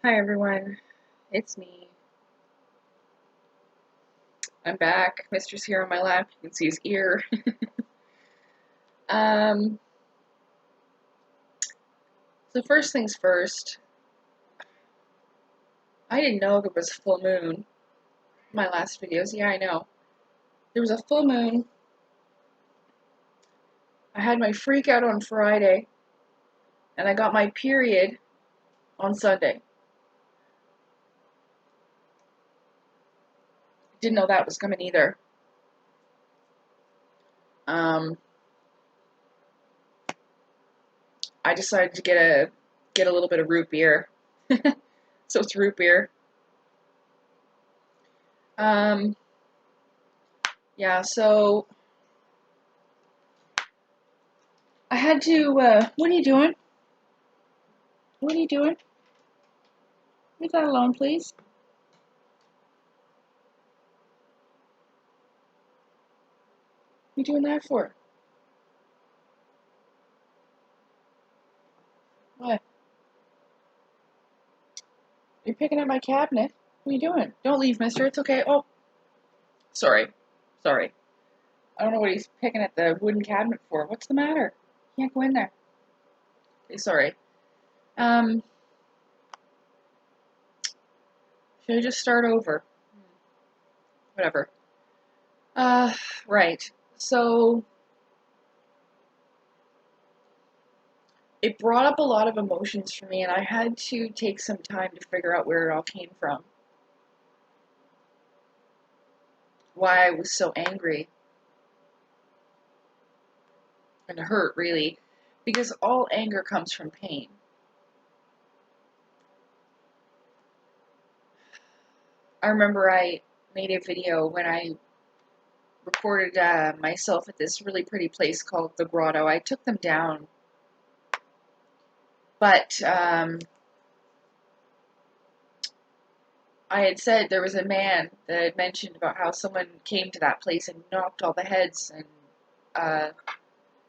Hi everyone, it's me. I'm back. Mister's here on my lap. You can see his ear. um, so first things first, I didn't know there was a full moon in my last videos. Yeah, I know. There was a full moon. I had my freak out on Friday, and I got my period on Sunday. Didn't know that was coming either. Um, I decided to get a little bit of root beer. So it's root beer. Um, yeah, so I had to, what are you doing? What are you doing? Leave that alone, please. What are you doing that for? What? You're picking at my cabinet? What are you doing? Don't leave, mister. It's okay. Oh, sorry. Sorry. I don't know what he's picking at the wooden cabinet for. What's the matter? You can't go in there. Okay, sorry. Um, should I just start over? Whatever. Right. So, it brought up a lot of emotions for me, and I had to take some time to figure out where it all came from. Why I was so angry and hurt, really. Because all anger comes from pain. I remember I made a video when I recorded myself at this really pretty place called the Grotto. I took them down, but I had said there was a man that had mentioned about how someone came to that place and knocked all the heads and uh,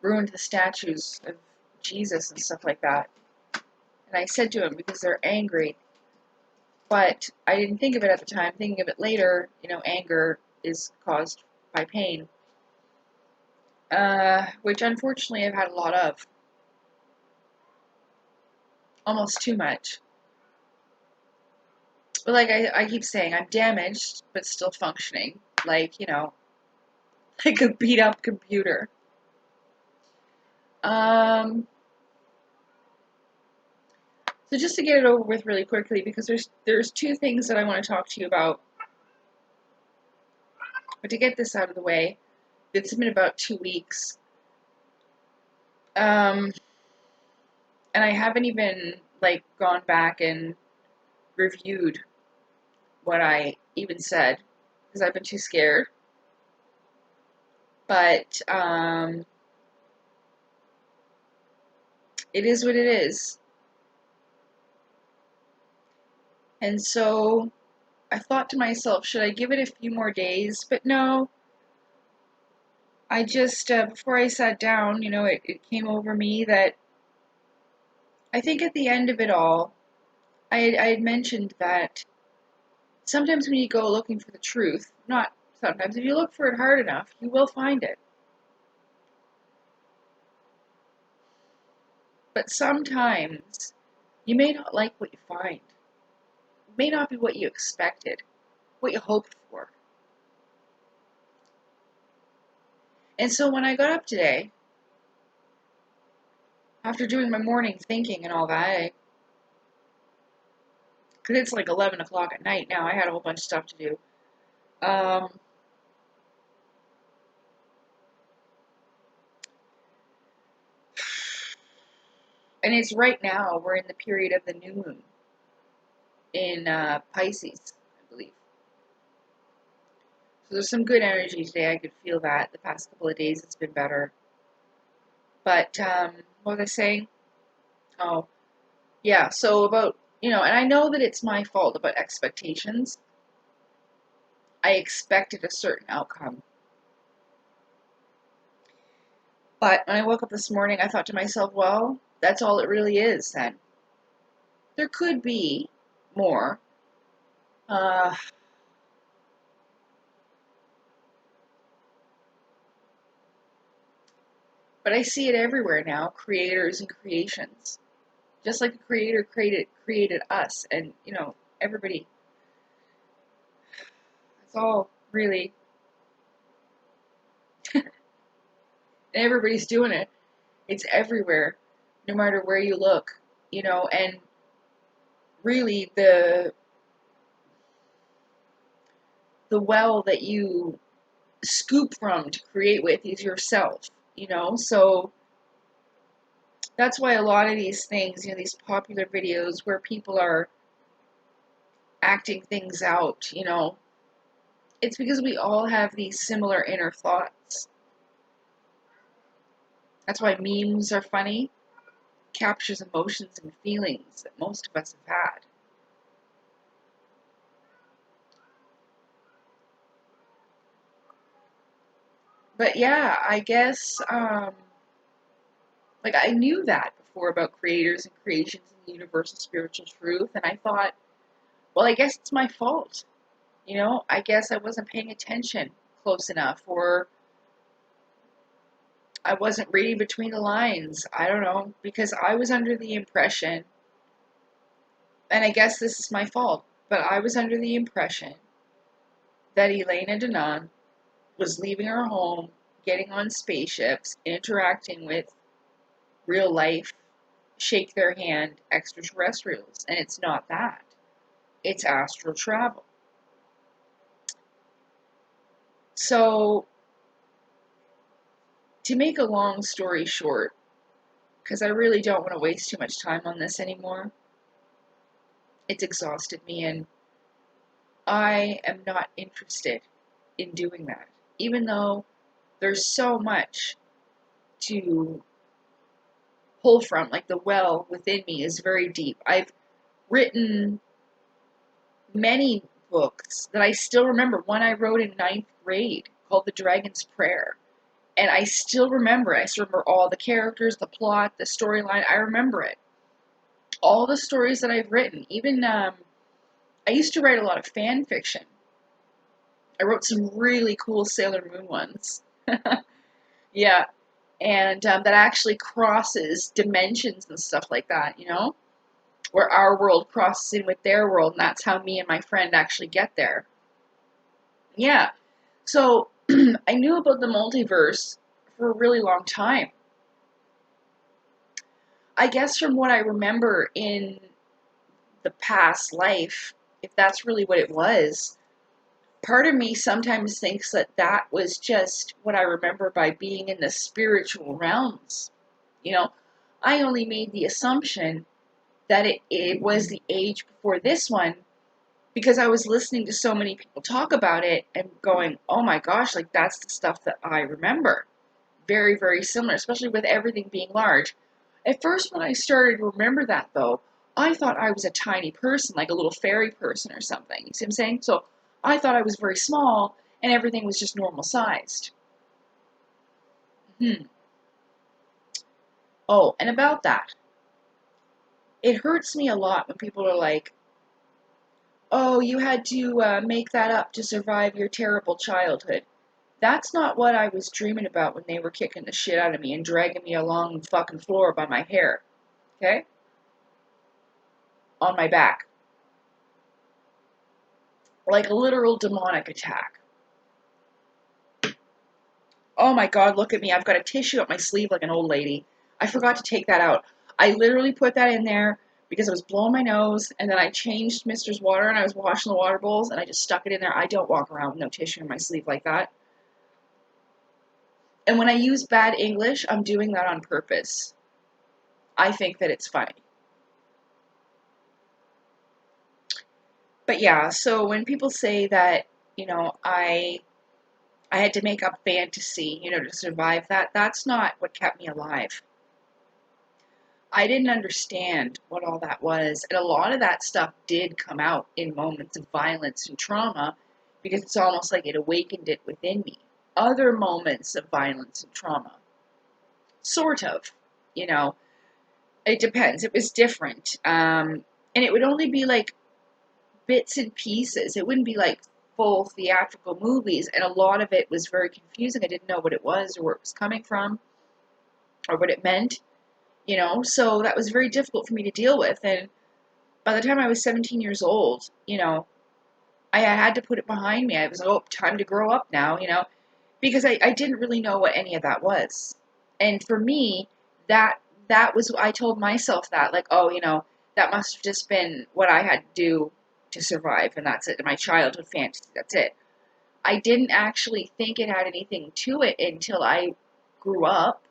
ruined the statues of Jesus and stuff like that. And I said to him, because they're angry, but I didn't think of it at the time. Thinking of it later, anger is caused by pain, which unfortunately I've had a lot of. Almost too much. But like I keep saying, I'm damaged, but still functioning. Like, like a beat up computer. Um, so just to get it over with really quickly, because there's two things that I want to talk to you about. But to get this out of the way, it's been about 2 weeks. And I haven't even like gone back and reviewed what I even said because I've been too scared. But it is what it is. And so I thought to myself, should I give it a few more days? But no, I just, before I sat down, it came over me that I think at the end of it all, I had mentioned that sometimes when you go looking for the truth, not sometimes, if you look for it hard enough, you will find it. But sometimes you may not like what you find. It may not be what you expected, what you hoped for. And so when I got up today, after doing my morning thinking and all that, because it's like 11 o'clock at night now, I had a whole bunch of stuff to do. And it's right now, we're in the period of the new moon in Pisces, I believe. So there's some good energy today. I could feel that. The past couple of days it's been better. But what was I saying? Oh, yeah. So about, and I know that it's my fault about expectations. I expected a certain outcome. But when I woke up this morning, I thought to myself, well, that's all it really is then. There could be more. Uh, but I see it everywhere now, creators and creations. Just like the creator created us, and everybody. It's all really, everybody's doing it. It's everywhere, no matter where you look, and really the well that you scoop from to create with is yourself. So that's why a lot of these things, these popular videos where people are acting things out, it's because we all have these similar inner thoughts. That's why memes are funny. Captures emotions and feelings that most of us have had. But yeah, I guess like I knew that before about creators and creations and the universal spiritual truth, and I thought, well, I guess it's my fault. I guess I wasn't paying attention close enough, or I wasn't reading between the lines. I don't know, because I was under the impression, and I guess this is my fault, but I was under the impression that Elena Denon was leaving her home, getting on spaceships, interacting with real life, shake their hand extraterrestrials. And it's not that. It's astral travel. So, to make a long story short, because I really don't want to waste too much time on this anymore, it's exhausted me, and I am not interested in doing that. Even though there's so much to pull from, like the well within me is very deep. I've written many books that I still remember. One I wrote in ninth grade called The Dragon's Prayer. And I still remember it. I still remember all the characters, the plot, the storyline. I remember it. All the stories that I've written. Even, I used to write a lot of fan fiction. I wrote some really cool Sailor Moon ones. Yeah. And that actually crosses dimensions and stuff like that. Where our world crosses in with their world, and that's how me and my friend actually get there. Yeah. So I knew about the multiverse for a really long time. I guess from what I remember in the past life, if that's really what it was, part of me sometimes thinks that that was just what I remember by being in the spiritual realms. You know, I only made the assumption that it was the age before this one because I was listening to so many people talk about it and going, oh my gosh, like that's the stuff that I remember. Very, very similar, especially with everything being large. At first, when I started to remember that, though, I thought I was a tiny person, like a little fairy person or something. You see what I'm saying? So I thought I was very small and everything was just normal sized. Oh, and about that, it hurts me a lot when people are like, oh, you had to make that up to survive your terrible childhood. That's not what I was dreaming about when they were kicking the shit out of me and dragging me along the fucking floor by my hair. Okay? On my back. Like a literal demonic attack. Oh my god, look at me. I've got a tissue up my sleeve like an old lady. I forgot to take that out. I literally put that in there because I was blowing my nose, and then I changed Mister's water and I was washing the water bowls and I just stuck it in there. I don't walk around with no tissue in my sleeve like that. And when I use bad English, I'm doing that on purpose. I think that it's funny. But yeah, so when people say that, I had to make up fantasy, to survive that, that's not what kept me alive. I didn't understand what all that was. And a lot of that stuff did come out in moments of violence and trauma because it's almost like it awakened it within me. Other moments of violence and trauma. Sort of, you know. It depends. It was different. And it would only be like bits and pieces. It wouldn't be like full theatrical movies, and a lot of it was very confusing. I didn't know what it was or where it was coming from or what it meant, so that was very difficult for me to deal with. And by the time I was 17 years old, I had to put it behind me. I was like, oh, time to grow up now, because I didn't really know what any of that was. And for me, that that was, I told myself that, like, oh, that must have just been what I had to do to survive, and that's it. My childhood fantasy, that's it. I didn't actually think it had anything to it until I grew up,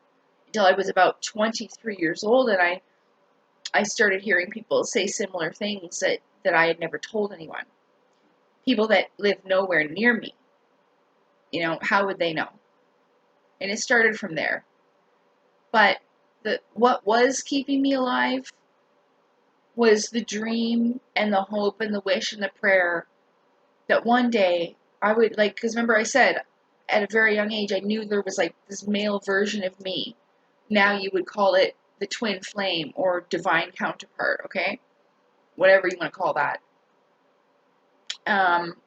until I was about 23 years old, and I started hearing people say similar things that I had never told anyone. People that live nowhere near me, how would they know? And it started from there. But what was keeping me alive was the dream and the hope and the wish and the prayer that one day I would, like, because remember I said at a very young age I knew there was like this male version of me. Now you would call it the twin flame or divine counterpart, okay? Whatever you want to call that.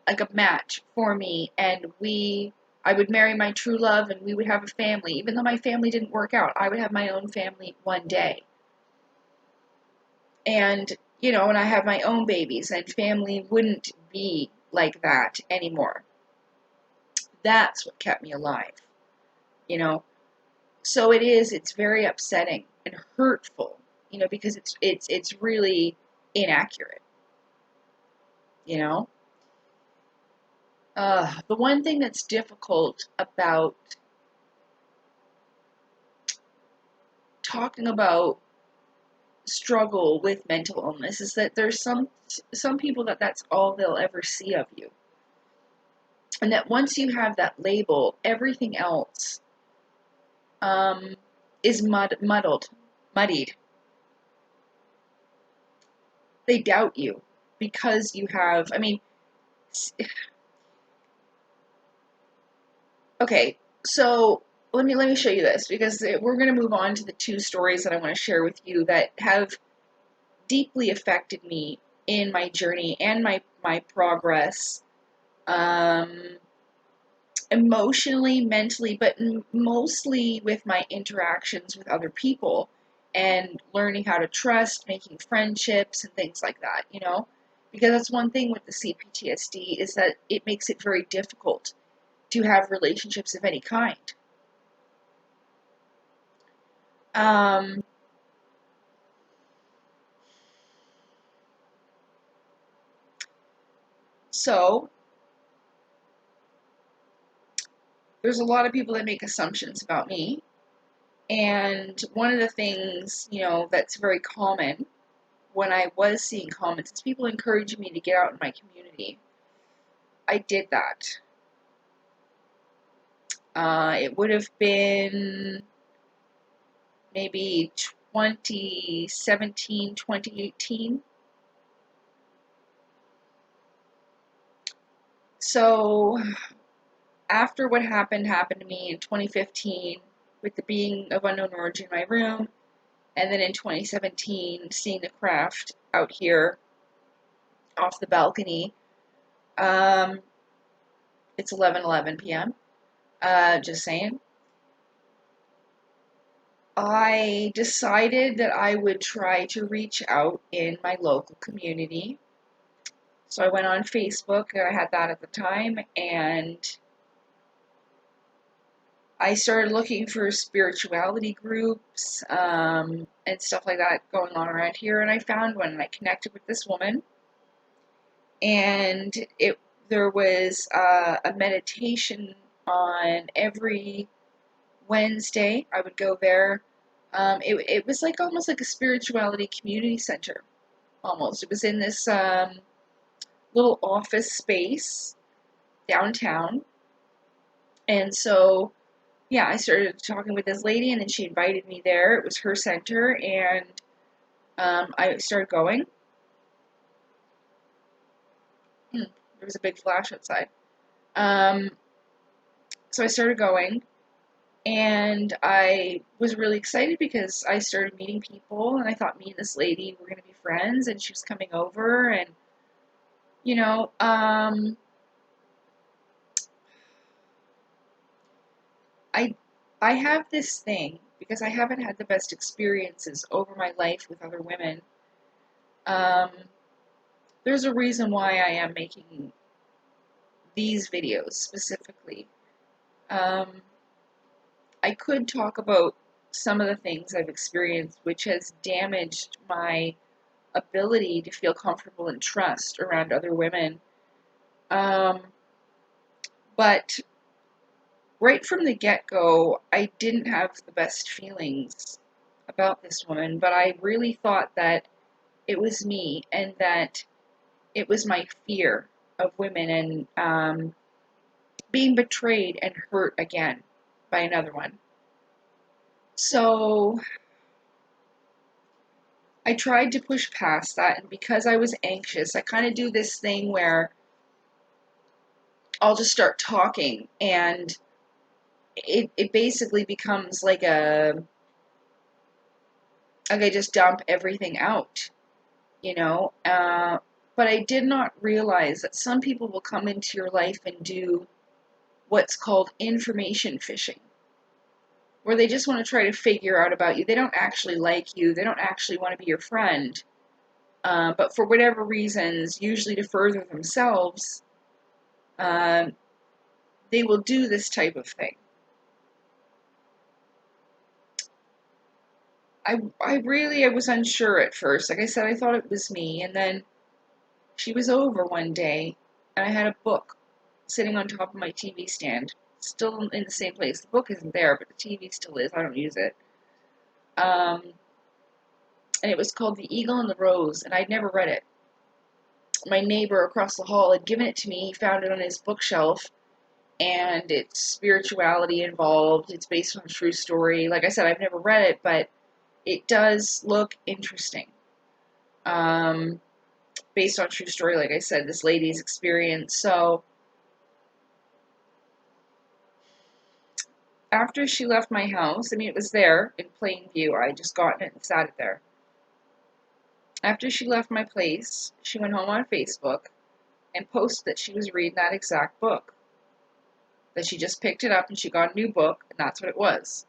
Like a match for me, and I would marry my true love and we would have a family. Even though my family didn't work out, I would have my own family one day. And, and I have my own babies, and family wouldn't be like that anymore. That's what kept me alive, you know. So it's very upsetting and hurtful, because it's really inaccurate, you know. The one thing that's difficult about talking about struggle with mental illness is that there's some people that's all they'll ever see of you, and that once you have that label, everything else is muddied. They doubt you because you have. I mean, okay, so let me show you this, because we're going to move on to the two stories that I want to share with you that have deeply affected me in my journey and my progress, emotionally, mentally, but mostly with my interactions with other people and learning how to trust, making friendships and things like that, because that's one thing with the CPTSD, is that it makes it very difficult to have relationships of any kind. Um, so there's a lot of people that make assumptions about me. And one of the things, that's very common when I was seeing comments is people encouraging me to get out in my community. I did that. It would have been maybe 2017, 2018. So after what happened to me in 2015 with the being of unknown origin in my room, and then in 2017 seeing the craft out here off the balcony, it's 11:11 p.m. Just saying. I decided that I would try to reach out in my local community. So I went on Facebook, I had that at the time, and I started looking for spirituality groups and stuff like that going on around here, and I found one, and I connected with this woman, and there was a meditation on every Wednesday. I would go there. It was like almost like a spirituality community center, almost. It was in this little office space downtown, and so yeah, I started talking with this lady, and then she invited me there. It was her center, and I started going. There was a big flash outside. So I started going, and I was really excited because I started meeting people, and I thought me and this lady were going to be friends, and she was coming over, and You know, I I have this thing because I haven't had the best experiences over my life with other women. Um, there's a reason why I am making these videos specifically. Um, I could talk about some of the things I've experienced, which has damaged my ability to feel comfortable and trust around other women. Um, but right from the get-go, I didn't have the best feelings about this woman, but I really thought that it was me and that it was my fear of women and being betrayed and hurt again by another one. So I tried to push past that, and because I was anxious, I kind of do this thing where I'll just start talking, and it basically becomes like I just dump everything out, you know. But I did not realize that some people will come into your life and do what's called information fishing, where they just want to try to figure out about you. They don't actually like you. They don't actually want to be your friend. But for whatever reasons, usually to further themselves, um, they will do this type of thing. I was unsure at first. Like I said, I thought it was me, and then she was over one day, and I had a book sitting on top of my TV stand, still in the same place. The book isn't there, but the TV still is. I don't use it. Um, and it was called The Eagle and the Rose, and I'd never read it. My neighbor across the hall had given it to me. He found it on his bookshelf, and it's spirituality involved. It's based on a true story. Like I said, I've never read it, but it does look interesting. Um, based on true story, like I said, this lady's experience. So after she left my house, I mean, it was there in plain view. I just gotten it and sat it there. After she left my place, she went home on Facebook and posted that she was reading that exact book. That she just picked it up and she got a new book, and that's what it was.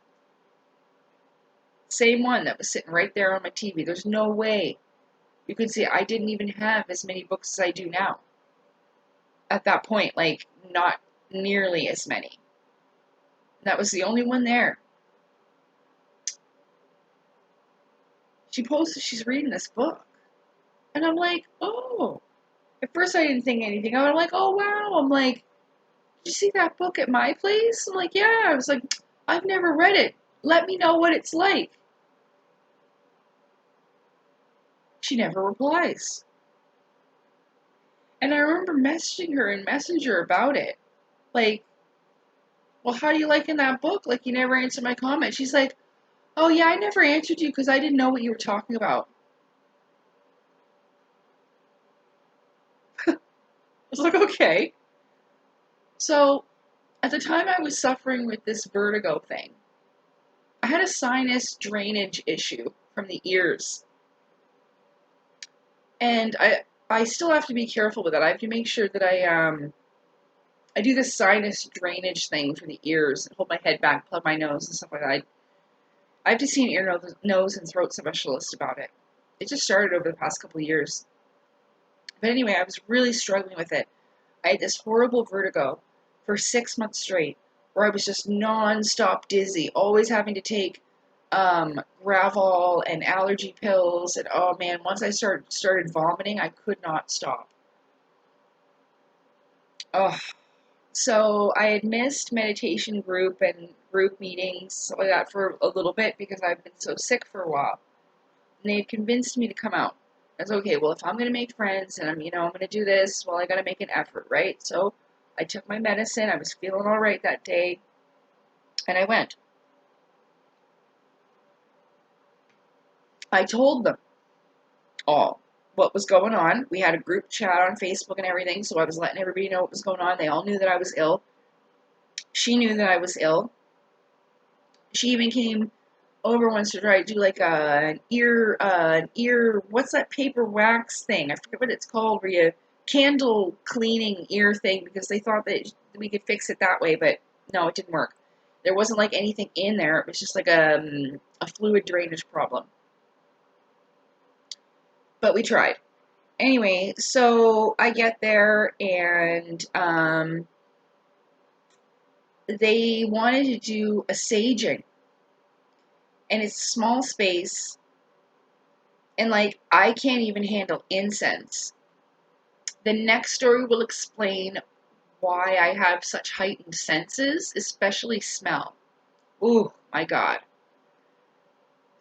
Same one that was sitting right there on my TV. There's no way you could see I didn't even have as many books as I do now. At that point, like, not nearly as many. That was the only one there. She posted she's reading this book. And I'm like, oh. At first I didn't think anything. I'm like, oh wow. I'm like, did you see that book at my place? I'm like, yeah. I was like, I've never read it. Let me know what it's like. She never replies. And I remember messaging her in Messenger about it. Like, well, how do you like in that book? Like, you never answered my comment. She's like, oh yeah, I never answered you because I didn't know what you were talking about. I was like, okay. So, at the time I was suffering with this vertigo thing, I had a sinus drainage issue from the ears. And I still have to be careful with it. I have to make sure that I do this sinus drainage thing for the ears, hold my head back, plug my nose and stuff like that. I have to see an ear, nose, and throat specialist about it. It just started over the past couple of years. But anyway, I was really struggling with it. I had this horrible vertigo for 6 months straight, where I was just non-stop dizzy, always having to take Gravol and allergy pills, and oh man, once I started vomiting, I could not stop. Oh, so I had missed meditation group and group meetings, stuff like that, for a little bit because I've been so sick for a while. And they had convinced me to come out. I was okay, well, if I'm going to make friends and I'm going to do this, well, I got to make an effort, right? So I took my medicine. I was feeling all right that day, and I went. I told them all what was going on. We had a group chat on Facebook and everything, so I was letting everybody know what was going on. They all knew that I was ill. She knew that I was ill. She even came over once to try to do like an ear, what's that paper wax thing? I forget what it's called, where you candle cleaning ear thing because they thought that we could fix it that way, but no, it didn't work. There wasn't like anything in there. It was just like a fluid drainage problem. But we tried. Anyway, so I get there and they wanted to do a saging, and it's a small space, and like I can't even handle incense. The next story will explain why I have such heightened senses, especially smell. Ooh, my God.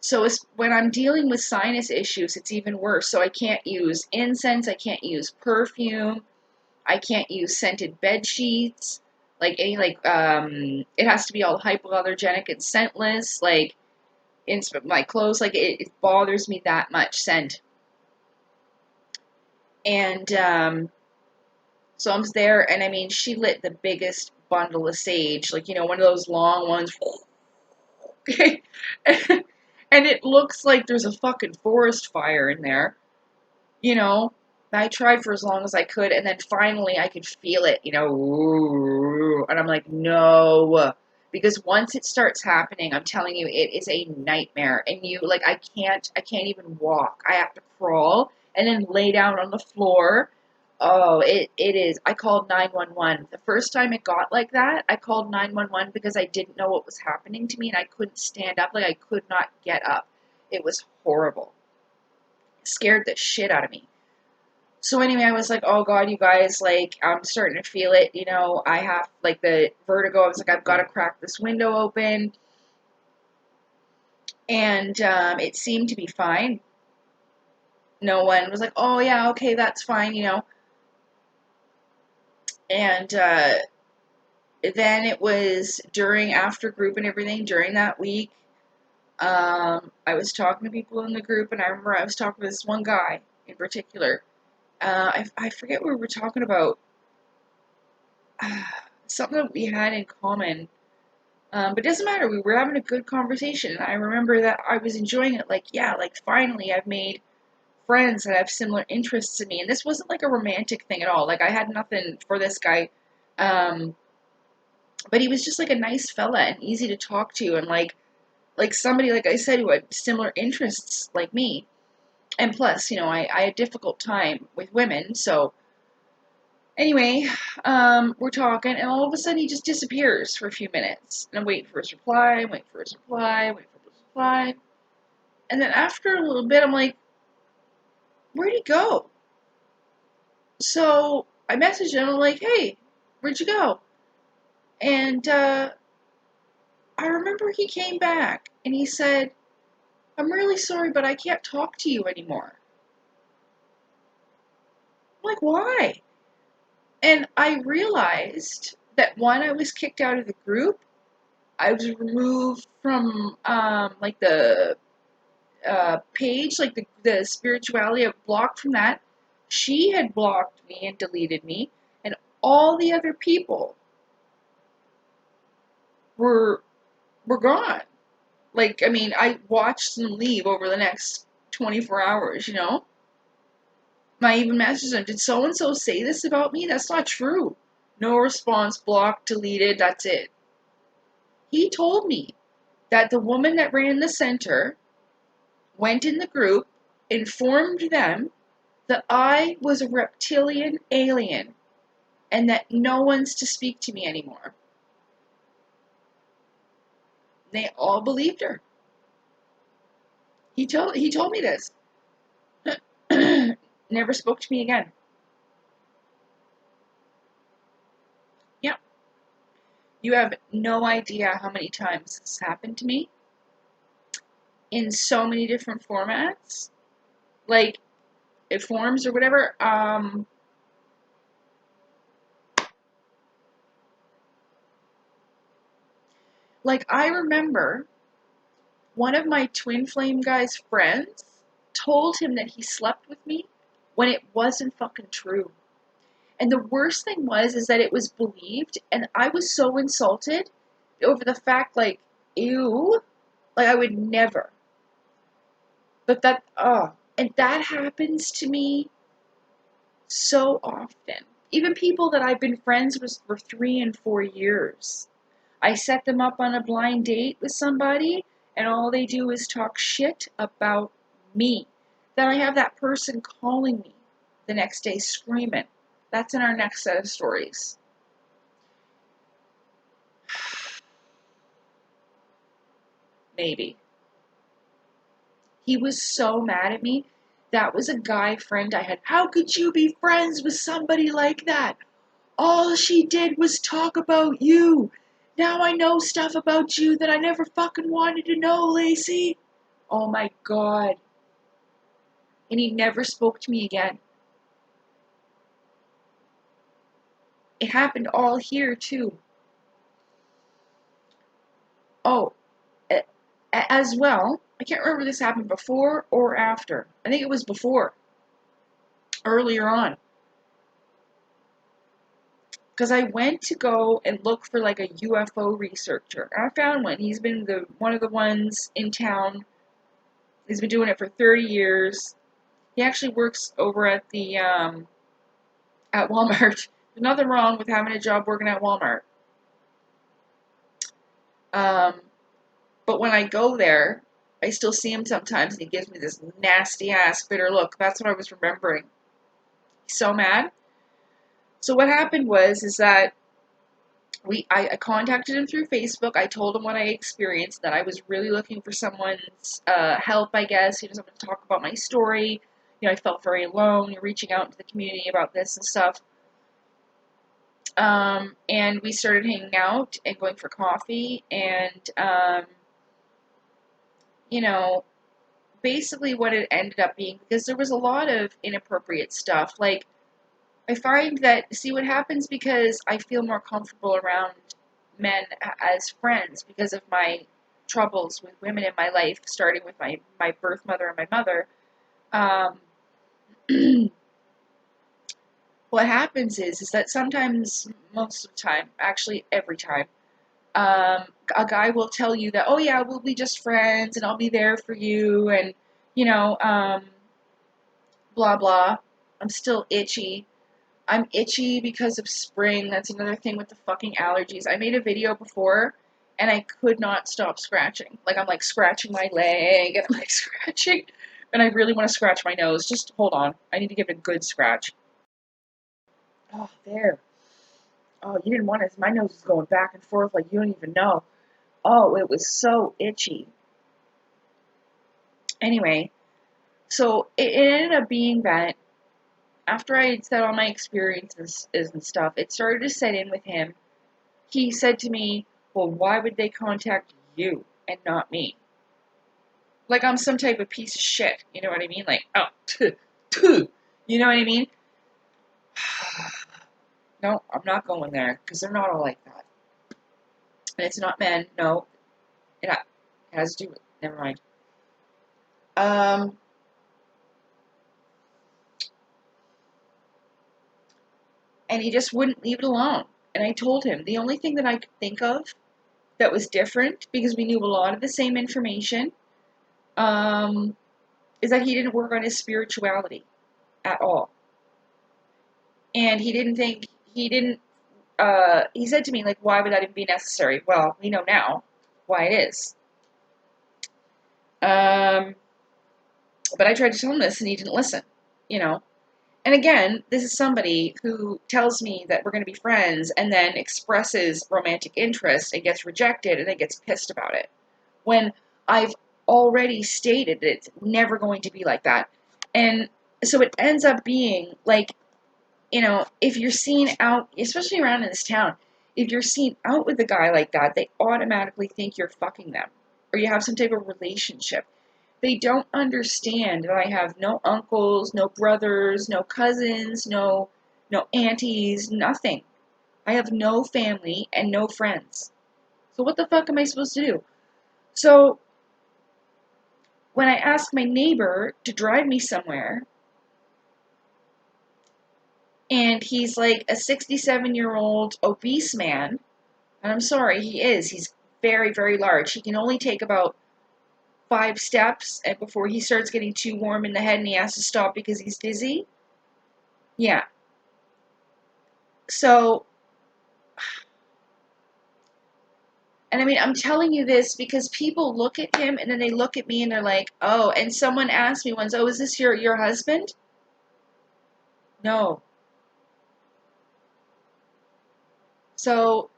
So when I'm dealing with sinus issues, it's even worse. So I can't use incense, I can't use perfume, I can't use scented bed sheets, like any it has to be all hypoallergenic and scentless, like in my clothes, like it bothers me that much scent. And so I'm there, and I mean, she lit the biggest bundle of sage, like, one of those long ones. And it looks like there's a fucking forest fire in there, you know. I tried for as long as I could, and then finally I could feel it, and I'm like, no. Because once it starts happening, I'm telling you, it is a nightmare. And I can't even walk. I have to crawl and then lay down on the floor. Oh, it is. I called 911. The first time it got like that, I called 911 because I didn't know what was happening to me and I couldn't stand up. Like, I could not get up. It was horrible. It scared the shit out of me. So anyway, I was like, oh God, you guys, like, I'm starting to feel it. I have, like, the vertigo. I was like, I've got to crack this window open. And it seemed to be fine. No one was like, oh yeah, okay, that's fine. And then it was after group and everything, during that week, I was talking to people in the group, and I remember I was talking to this one guy in particular. I forget what we were talking about. Something that we had in common. But it doesn't matter. We were having a good conversation. And I remember that I was enjoying it. Like, yeah, like finally I've made friends that have similar interests to me. And this wasn't like a romantic thing at all. Like, I had nothing for this guy. But he was just like a nice fella and easy to talk to. And like somebody, like I said, who had similar interests like me. And plus, I had a difficult time with women. So anyway, we're talking, and all of a sudden he just disappears for a few minutes. And I'm waiting for his reply, waiting for his reply, waiting for his reply. And then after a little bit, I'm like, where'd he go? So I messaged him, I'm like, hey, where'd you go? And I remember he came back, and he said, I'm really sorry, but I can't talk to you anymore. I'm like, why? And I realized that one, I was kicked out of the group. I was removed from like the page, like the spirituality. I blocked from that. She had blocked me and deleted me, and all the other people were gone. Like, I mean, I watched them leave over the next 24 hours. I even messaged them, did so and so say this about me? That's not true. No response, blocked, deleted, that's it. He told me that the woman that ran the center went in the group, informed them that I was a reptilian alien and that no one's to speak to me anymore. They all believed her. He told me this. Never spoke to me again. Yeah. You have no idea how many times this happened to me in so many different formats. Like, forms or whatever. Like, I remember one of my twin flame guy's friends told him that he slept with me when it wasn't fucking true. And the worst thing is that it was believed, and I was so insulted over the fact, like, ew, like I would never. But and that happens to me So often. Even people that I've been friends with for 3 and 4 years. I set them up on a blind date with somebody, and all they do is talk shit about me. Then I have that person calling me the next day screaming. That's in our next set of stories. Maybe. He was so mad at me. That was a guy friend I had. How could you be friends with somebody like that? All she did was talk about you. Now I know stuff about you that I never fucking wanted to know, Lacey. Oh my god. And he never spoke to me again. It happened all here, too. Oh, as well, I can't remember if this happened before or after. I think it was before, earlier on. Because I went to go and look for like a UFO researcher. And I found one. He's been one of the ones in town. He's been doing it for 30 years. He actually works over at the at Walmart. There's nothing wrong with having a job working at Walmart. But when I go there, I still see him sometimes, and he gives me this nasty ass bitter look. That's what I was remembering. He's so mad. So what happened is that I contacted him through Facebook. I told him what I experienced, that I was really looking for someone's help, I guess, someone to talk about my story. I felt very alone, reaching out to the community about this and stuff. And we started hanging out and going for coffee, and basically what it ended up being, because there was a lot of inappropriate stuff. Like, I find that, see what happens, because I feel more comfortable around men as friends because of my troubles with women in my life, starting with my birth mother and my mother. What happens is that sometimes, most of the time, actually every time, a guy will tell you that, oh yeah, we'll be just friends and I'll be there for you, and, blah blah. I'm still itchy. I'm itchy because of spring. That's another thing with the fucking allergies. I made a video before, and I could not stop scratching. Like, I'm like scratching my leg, and I'm like scratching, and I really want to scratch my nose. Just hold on. I need to give it a good scratch. Oh, there. Oh, you didn't want it. My nose is going back and forth like you don't even know. Oh, it was so itchy. Anyway, so it ended up being that after I had said all my experiences and stuff, it started to set in with him. He said to me, well, why would they contact you and not me? Like I'm some type of piece of shit. You know what I mean? Like, oh, you know what I mean? No, I'm not going there, because they're not all like that. And it's not men. No, it has to do with, never mind. And he just wouldn't leave it alone. And I told him the only thing that I could think of that was different, because we knew a lot of the same information, is that he didn't work on his spirituality at all. And he said to me, like, why would that even be necessary? Well, we know now why it is. But I tried to tell him this, and he didn't listen, And again, this is somebody who tells me that we're going to be friends and then expresses romantic interest and gets rejected and then gets pissed about it. When I've already stated that it's never going to be like that. And so it ends up being like, if you're seen out, especially around in this town, if you're seen out with a guy like that, they automatically think you're fucking them or you have some type of relationship. They don't understand that I have no uncles, no brothers, no cousins, no aunties, nothing. I have no family and no friends. So what the fuck am I supposed to do? So when I ask my neighbor to drive me somewhere, and he's like a 67-year-old obese man, and I'm sorry, he is. He's very, very large. He can only take about 5 steps and before he starts getting too warm in the head and he has to stop because he's dizzy. Yeah. So, and I mean, I'm telling you this because people look at him and then they look at me and they're like, oh, and someone asked me once, oh, is this your husband? No. So,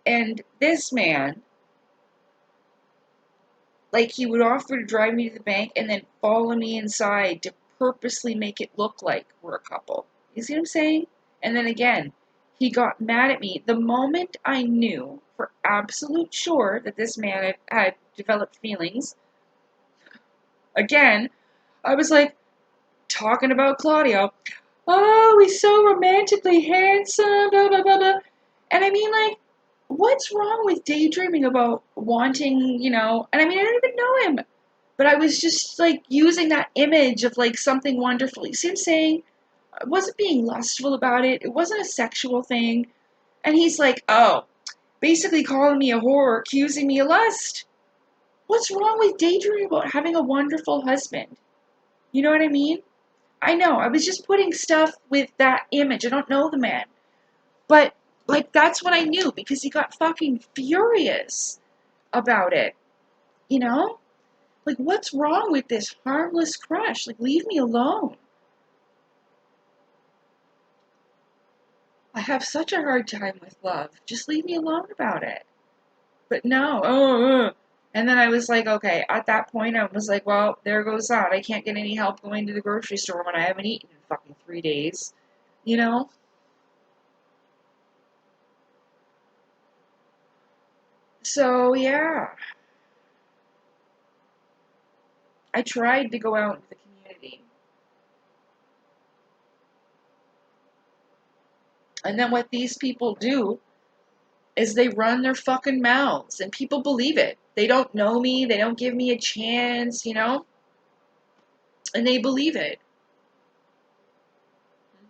and this man, like, he would offer to drive me to the bank and then follow me inside to purposely make it look like we're a couple. You see what I'm saying? And then again, he got mad at me. The moment I knew for absolute sure that this man had developed feelings, again, I was like, talking about Claudio. Oh, he's so romantically handsome, blah, blah, blah, blah. And I mean, like, what's wrong with daydreaming about wanting, and I mean, I don't even know him. But I was just, like, using that image of, like, something wonderful. You see what I'm saying? I wasn't being lustful about it. It wasn't a sexual thing. And he's like, oh, basically calling me a whore, accusing me of lust. What's wrong with daydreaming about having a wonderful husband? You know what I mean? I know, I was just putting stuff with that image. I don't know the man. But, like, that's what I knew because he got fucking furious about it. You know? Like, what's wrong with this harmless crush? Like, leave me alone. I have such a hard time with love. Just leave me alone about it. But no, And then I was like, okay, at that point, I was like, well, there goes that. I can't get any help going to the grocery store when I haven't eaten in fucking 3 days. You know? So, yeah. I tried to go out into the community. And then what these people do is they run their fucking mouths and people believe it. They don't know me, they don't give me a chance, and they believe it.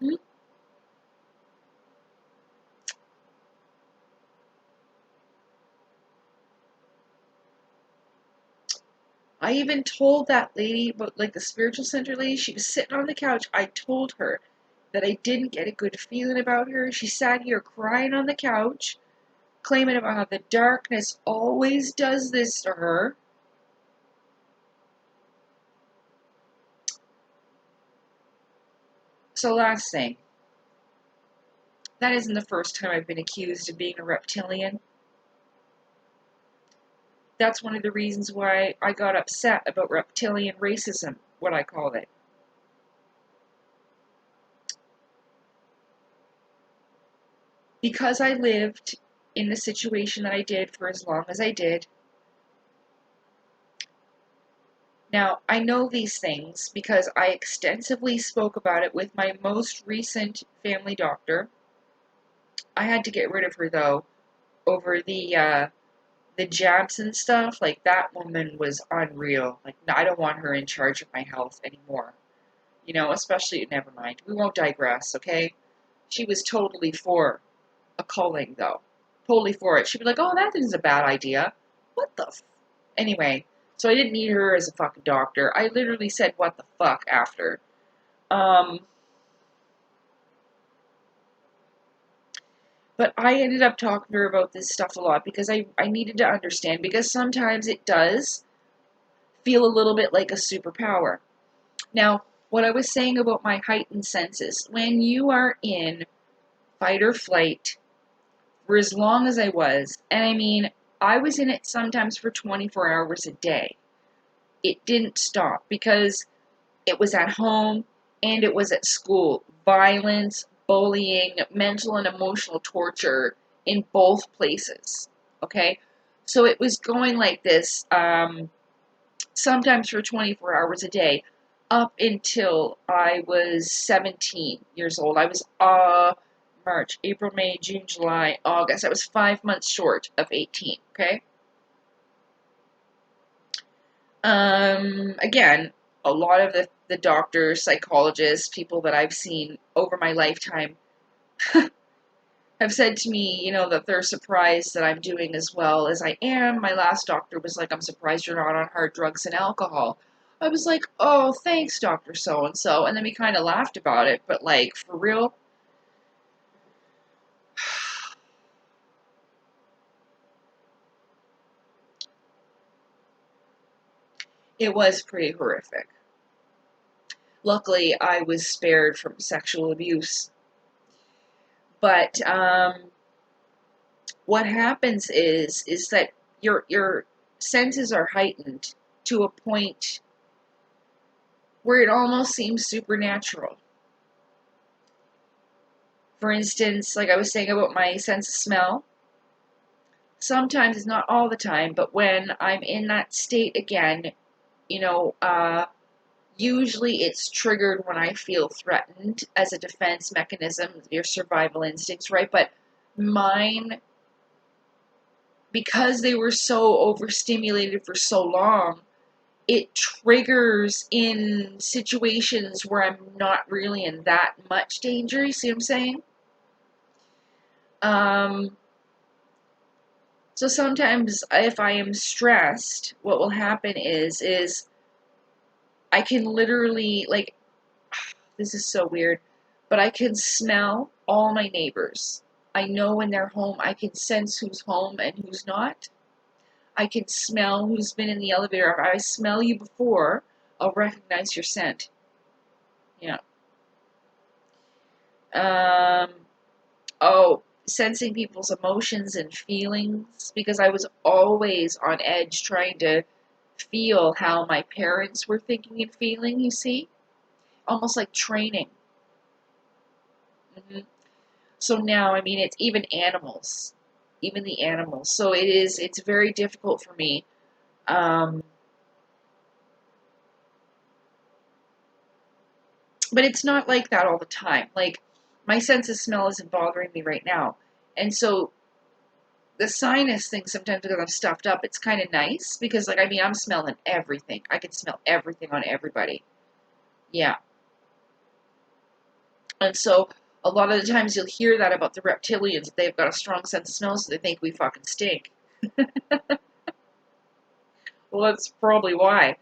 Mm-hmm. I even told that lady, but like the spiritual center lady, she was sitting on the couch. I told her that I didn't get a good feeling about her. She sat here crying on the couch, claiming about how the darkness always does this to her. So last thing, that isn't the first time I've been accused of being a reptilian. That's one of the reasons why I got upset about reptilian racism, what I call it. Because I lived in the situation that I did for as long as I did. Now, I know these things because I extensively spoke about it with my most recent family doctor. I had to get rid of her, though, over the jabs and stuff. Like, that woman was unreal. Like, I don't want her in charge of my health anymore. Especially, never mind. We won't digress, okay? She was totally for a culling, though. Totally for it. She'd be like, oh, that is a bad idea. What the Anyway, so I didn't need her as a fucking doctor. I literally said, what the fuck, after. Um, but I ended up talking to her about this stuff a lot because I needed to understand, because sometimes it does feel a little bit like a superpower. Now, what I was saying about my heightened senses, when you are in fight or flight for as long as I was, and I mean, I was in it sometimes for 24 hours a day. It didn't stop because it was at home and it was at school. Violence, bullying, mental and emotional torture in both places. Okay? So it was going like this, sometimes for 24 hours a day, up until I was 17 years old. I was March, April, May, June, July, August. I was 5 months short of 18, okay? Again, a lot of the doctors, psychologists, people that I've seen over my lifetime have said to me, that they're surprised that I'm doing as well as I am. My last doctor was like, I'm surprised you're not on hard drugs and alcohol. I was like, oh, thanks, Dr. So-and-so. And then we kind of laughed about it, but like, for real, it was pretty horrific. Luckily, I was spared from sexual abuse. But what happens is that your senses are heightened to a point where it almost seems supernatural. For instance, like I was saying about my sense of smell, sometimes, it's not all the time, but when I'm in that state again, you know, usually it's triggered when I feel threatened as a defense mechanism, your survival instincts, right? But mine, because they were so overstimulated for so long, it triggers in situations where I'm not really in that much danger. You see what I'm saying? Um, so sometimes if I am stressed, what will happen is I can literally, like, this is so weird, but I can smell all my neighbors. I know when they're home. I can sense who's home and who's not. I can smell who's been in the elevator. If I smell you before, I'll recognize your scent. Yeah. Um, oh, sensing people's emotions and feelings, because I was always on edge trying to feel how my parents were thinking and feeling, you see? Almost like training. Hmm. So now, I mean, it's even animals, even the animals. So it's very difficult for me. Um, but it's not like that all the time. Like, my sense of smell isn't bothering me right now. And so the sinus thing, sometimes because I'm stuffed up, it's kind of nice because, like, I mean, I'm smelling everything. I can smell everything on everybody. Yeah. And so a lot of the times you'll hear that about the reptilians. They've got a strong sense of smell, so they think we fucking stink. Well, that's probably why.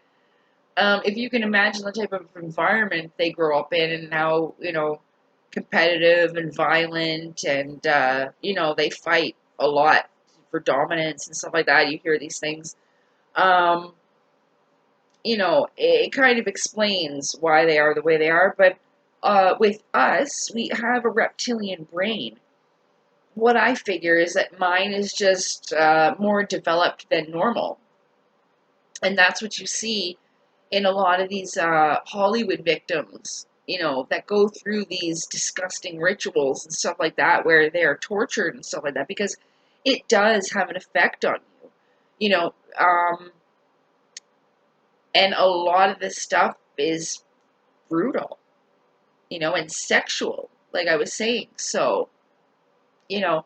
If you can imagine the type of environment they grow up in and how, competitive and violent and, they fight a lot for dominance and stuff like that. You hear these things. Um, it kind of explains why they are the way they are. But with us, we have a reptilian brain. What I figure is that mine is just more developed than normal. And that's what you see in a lot of these Hollywood victims, that go through these disgusting rituals and stuff like that, where they are tortured and stuff like that, because it does have an effect on you, you know. And a lot of this stuff is brutal, and sexual, like I was saying. So, you know,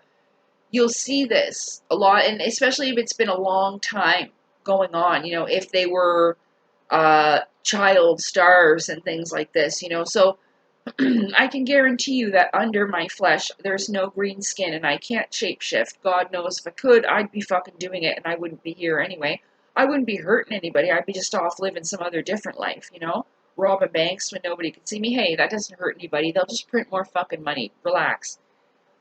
you'll see this a lot, and especially if it's been a long time going on, if they were child stars and things like this, So I can guarantee you that under my flesh, there's no green skin, and I can't shapeshift. God knows if I could, I'd be fucking doing it, and I wouldn't be here anyway. I wouldn't be hurting anybody. I'd be just off living some other different life, Robbing banks when nobody could see me. Hey, that doesn't hurt anybody. They'll just print more fucking money. Relax.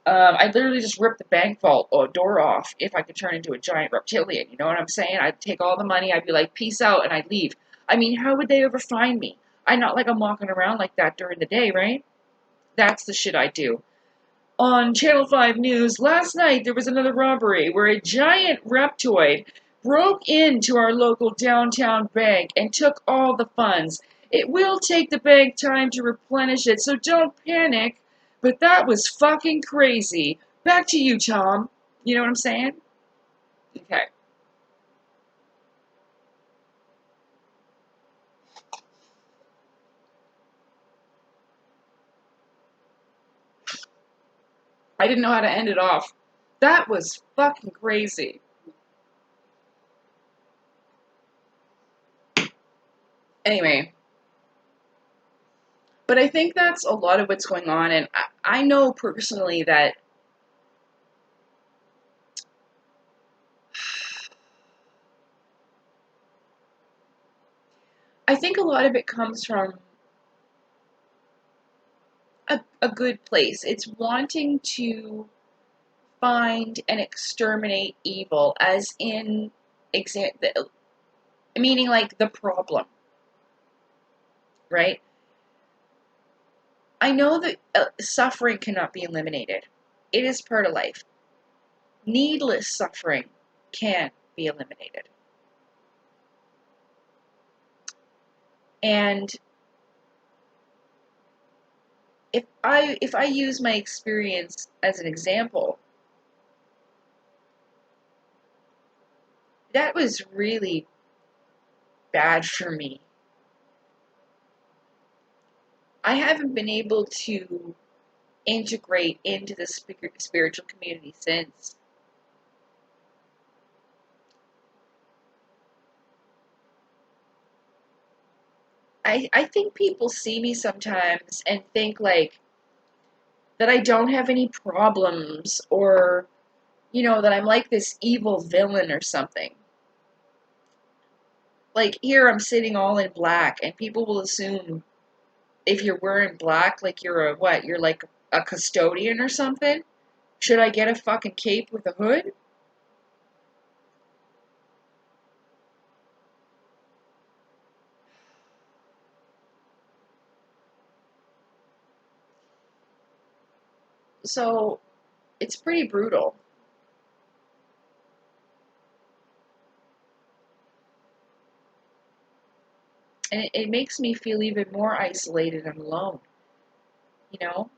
I'd literally just rip the bank vault or door off if I could turn into a giant reptilian. You know what I'm saying? I'd take all the money. I'd be like, peace out, and I'd leave. I mean, how would they ever find me? I'm not like I'm walking around like that during the day, right? That's the shit I do. On Channel 5 News, last night there was another robbery where a giant reptoid broke into our local downtown bank and took all the funds. It will take the bank time to replenish it, so don't panic. But that was fucking crazy. Back to you, Tom. You know what I'm saying? Okay. I didn't know how to end it off. That was fucking crazy. Anyway, but I think that's a lot of what's going on, and I know personally that I think a lot of it comes from a good place. It's wanting to find and exterminate evil, as in, meaning like the problem, right? I know that suffering cannot be eliminated. It is part of life. Needless suffering can be eliminated. And if I use my experience as an example, that was really bad for me. I haven't been able to integrate into the spiritual community since. I think people see me sometimes and think like that I don't have any problems, or that I'm like this evil villain or something. Like here I'm sitting all in black and people will assume if you're wearing black, like you're a what? You're like a custodian or something? Should I get a fucking cape with a hood? So it's pretty brutal. And it makes me feel even more isolated and alone, you know?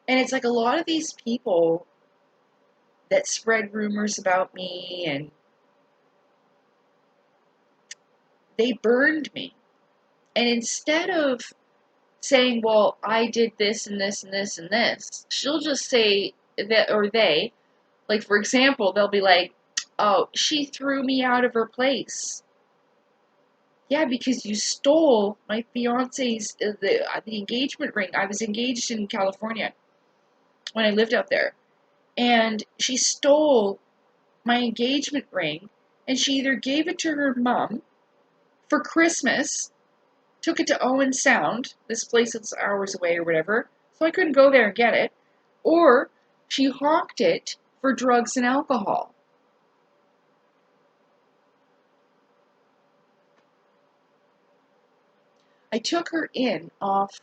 And it's like a lot of these people that spread rumors about me, and they burned me. And instead of saying, well, I did this and this and this and this, she'll just say that, or they, like, for example, they'll be like, oh, she threw me out of her place. Yeah, because you stole my fiance's, the engagement ring. I was engaged in California when I lived out there. And she stole my engagement ring, and she either gave it to her mom for Christmas, took it to Owen Sound, this place that's hours away or whatever, so I couldn't go there and get it, or she hawked it for drugs and alcohol. I took her in off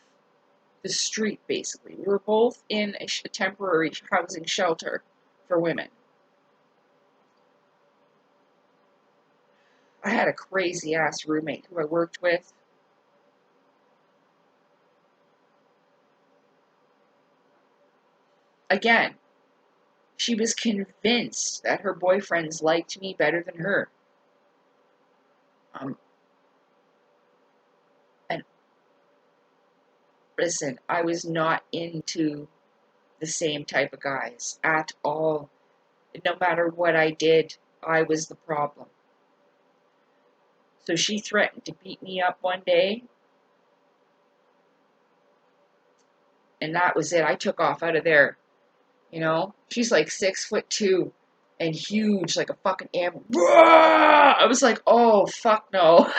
the street, basically. We were both in a temporary housing shelter for women. I had a crazy ass roommate who I worked with. Again, she was convinced that her boyfriends liked me better than her. Um, and listen, I was not into the same type of guys at all. No matter what I did, I was the problem. So she threatened to beat me up one day, and that was it. I took off out of there. She's like 6'2" and huge, like a fucking animal. I was like, oh fuck no.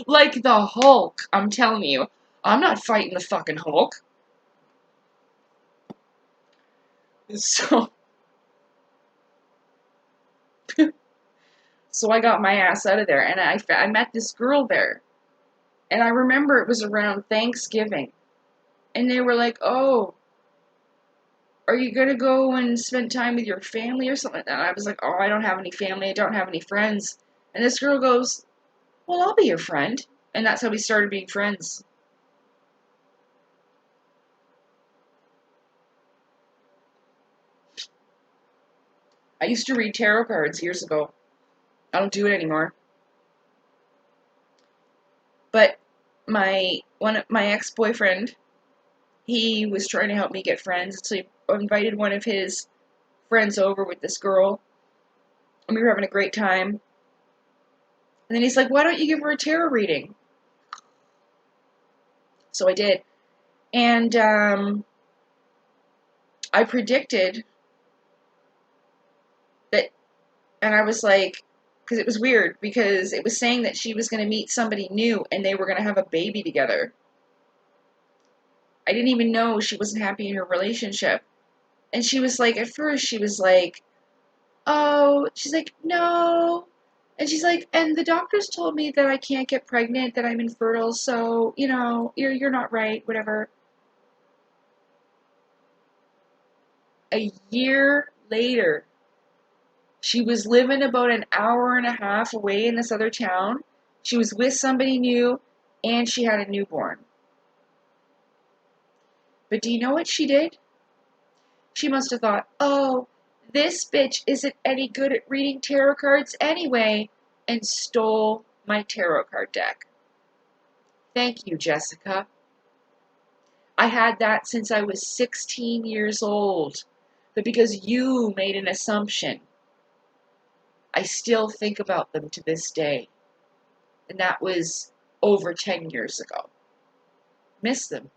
Like the Hulk, I'm telling you. I'm not fighting the fucking Hulk. So, so I got my ass out of there, and I met this girl there. And I remember it was around Thanksgiving. And they were like, oh, are you going to go and spend time with your family or something? And I was like, oh, I don't have any family. I don't have any friends. And this girl goes, well, I'll be your friend. And that's how we started being friends. I used to read tarot cards years ago. I don't do it anymore. But my ex-boyfriend, he was trying to help me get friends. So he invited one of his friends over with this girl. And we were having a great time. And then he's like, why don't you give her a tarot reading? So I did. And I predicted that, and I was like, because it was weird, because it was saying that she was going to meet somebody new and they were going to have a baby together. I didn't even know she wasn't happy in her relationship. And she was like, at first, she was like, oh, she's like, no. And she's like, and the doctors told me that I can't get pregnant, that I'm infertile, so, you're not right, whatever. A year later, she was living about an hour and a half away in this other town. She was with somebody new, and she had a newborn. But do you know what she did? She must have thought, oh, this bitch isn't any good at reading tarot cards anyway, and stole my tarot card deck. Thank you, Jessica. I had that since I was 16 years old. But because you made an assumption, I still think about them to this day. And that was over 10 years ago. Miss them.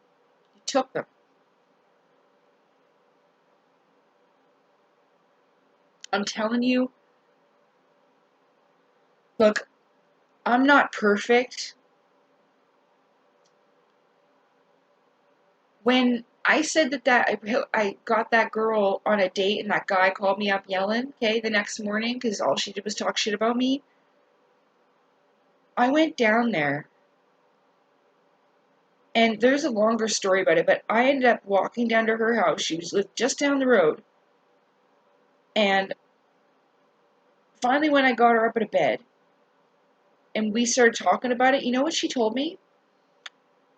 You took them. I'm telling you, look, I'm not perfect. When I said I got that girl on a date and that guy called me up yelling, okay, the next morning, because all she did was talk shit about me, I went down there. And there's a longer story about it, but I ended up walking down to her house. She was just down the road. And finally, when I got her up out of bed and we started talking about it, you know what she told me?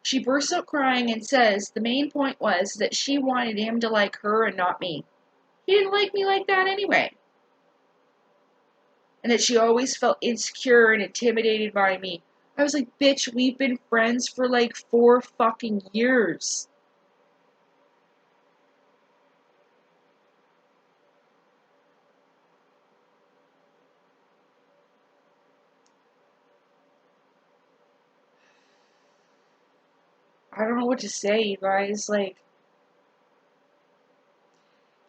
She bursts out crying and says the main point was that she wanted him to like her and not me. He didn't like me like that anyway. And that she always felt insecure and intimidated by me. I was like, bitch, we've been friends for like 4 fucking years. I don't know what to say, you guys. Like,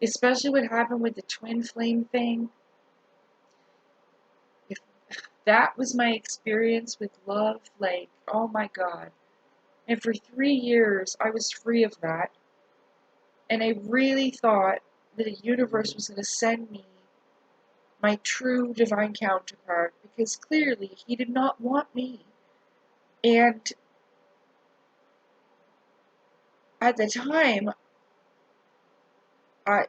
especially what happened with the twin flame thing. If that was my experience with love, like, oh my god. And for 3 years, I was free of that. And I really thought that the universe was going to send me my true divine counterpart, because clearly he did not want me. And at the time, I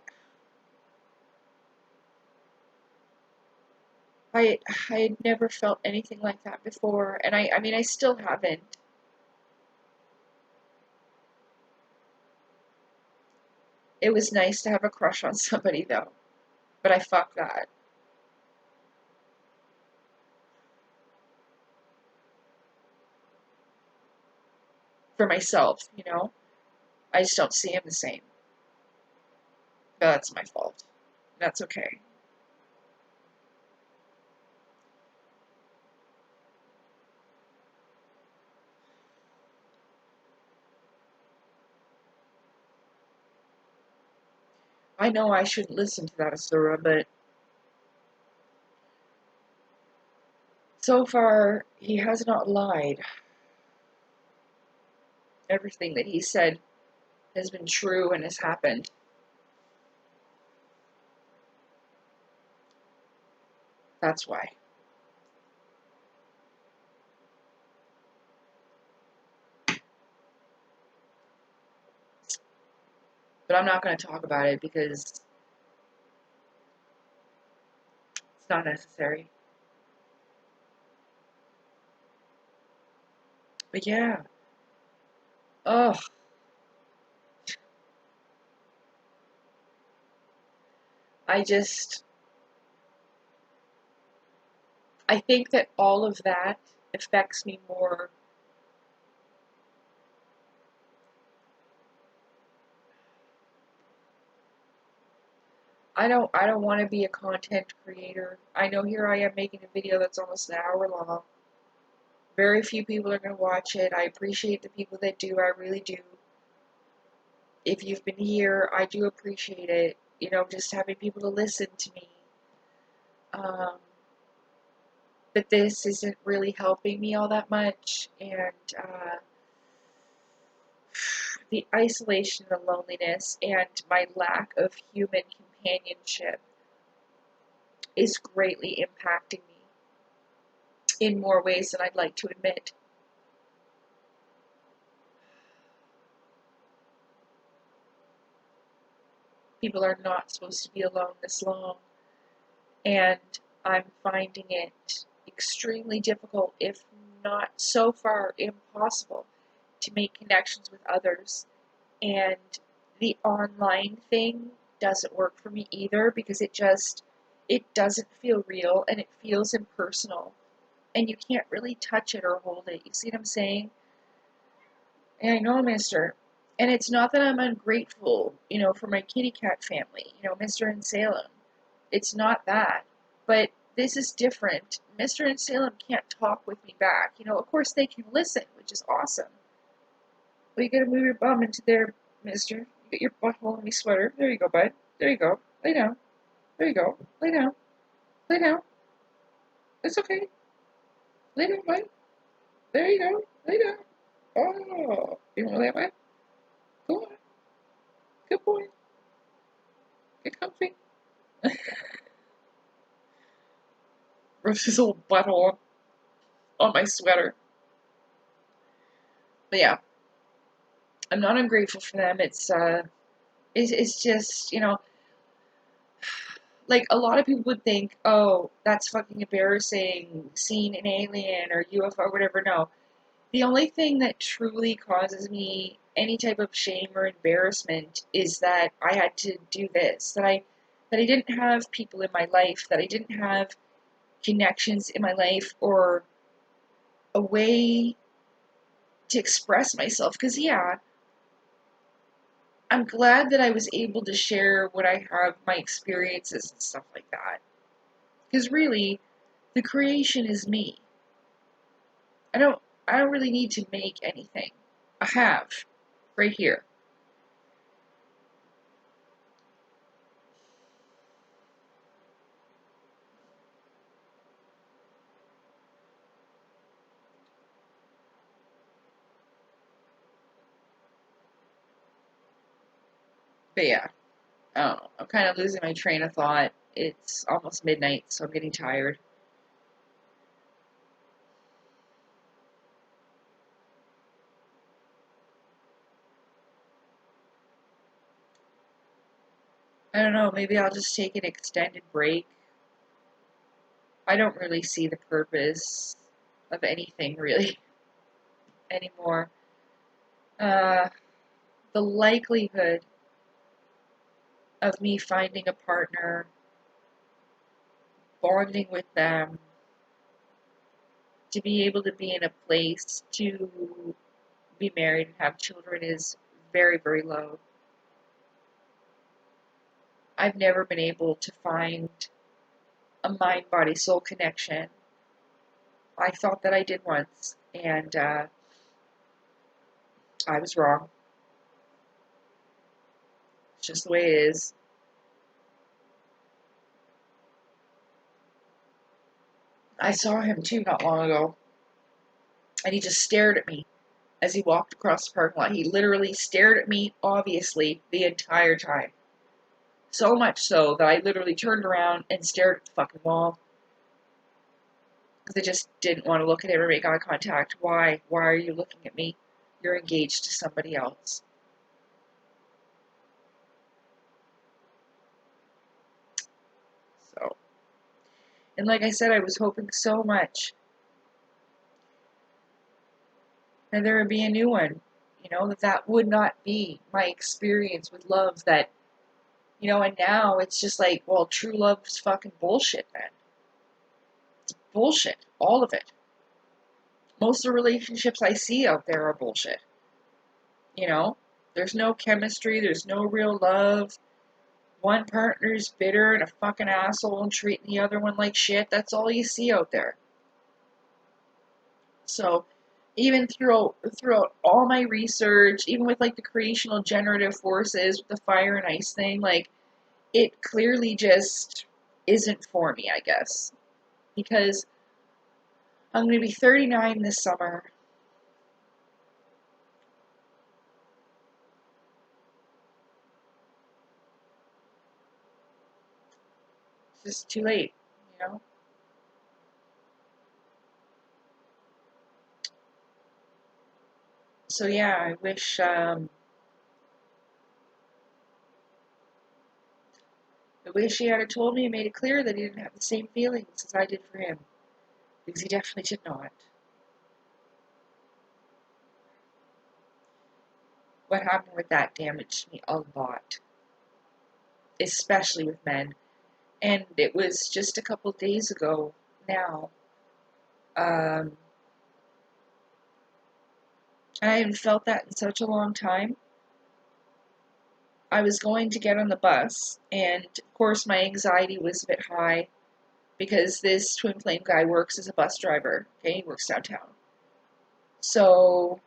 I I had never felt anything like that before, and I mean I still haven't. It was nice to have a crush on somebody though, but I fucked that for myself. I just don't see him the same. But that's my fault. That's okay. I know I shouldn't listen to that Asura, but so far he has not lied. Everything that he said has been true and has happened. That's why. But I'm not going to talk about it because it's not necessary. But yeah. Ugh. I just. I think that all of that affects me more. I don't want to be a content creator. I know here I am making a video that's almost an hour long. Very few people are going to watch it. I appreciate the people that do. I really do. If you've been here, I do appreciate it. You know, just having people to listen to me. Um, but this isn't really helping me all that much, and the isolation and the loneliness and my lack of human companionship is greatly impacting me in more ways than I'd like to admit. People are not supposed to be alone this long, and I'm finding it extremely difficult, if not so far impossible, to make connections with others. And the online thing doesn't work for me either, because it doesn't feel real and it feels impersonal, and you can't really touch it or hold it. You see what I'm saying? And I know, mister. And it's not that I'm ungrateful, for my kitty cat family, Mr. and Salem. It's not that. But this is different. Mr. and Salem can't talk with me back. Of course they can listen, which is awesome. Well, you gotta move your bum into there, mister. You get your butthole in my sweater. There you go, bud. There you go. Lay down. There you go. Lay down. Lay down. It's okay. Lay down, bud. There you go. Lay down. Oh, you wanna lay down, bud? Go on. Good boy. Get comfy. Rubs his old butthole on my sweater. But yeah, I'm not ungrateful for them. It's just, like a lot of people would think, oh, that's fucking embarrassing, seeing an alien or UFO or whatever. No, the only thing that truly causes me any type of shame or embarrassment is that I had to do this, that I didn't have people in my life, that I didn't have connections in my life, or a way to express myself. Because yeah, I'm glad that I was able to share what I have, my experiences and stuff like that. Because really, the creation is me. I don't I don't really need to make anything. I have right here. But yeah, I don't know. I'm kind of losing my train of thought. It's almost midnight, so I'm getting tired. I don't know, maybe I'll just take an extended break. I don't really see the purpose of anything really anymore. Uh, the likelihood of me finding a partner, bonding with them, to be able to be in a place to be married and have children is very, very low. I've never been able to find a mind body soul connection. I thought that I did once, and I was wrong. It's just the way it is. I saw him too not long ago, and he just stared at me as he walked across the parking lot. He literally stared at me, obviously, the entire time. So much so that I literally turned around and stared at the fucking wall. Because I just didn't want to look at him or make eye contact. Why? Why are you looking at me? You're engaged to somebody else. So, and like I said, I was hoping so much that there would be a new one. That would not be my experience with love. And now it's just like, well, true love is fucking bullshit, man. It's bullshit. All of it. Most of the relationships I see out there are bullshit. You know? There's no chemistry, there's no real love. One partner's bitter and a fucking asshole and treating the other one like shit. That's all you see out there. So, even throughout all my research, even with like the creational generative forces, with the fire and ice thing, like it clearly just isn't for me, I guess. Because I'm going to be 39 this summer. It's just too late, you know? So yeah, I wish he had told me and made it clear that he didn't have the same feelings as I did for him. Because he definitely did not. What happened with that damaged me a lot. Especially with men. And it was just a couple days ago now. Um, I hadn't felt that in such a long time. I was going to get on the bus, and of course my anxiety was a bit high because this twin flame guy works as a bus driver. Okay, he works downtown. So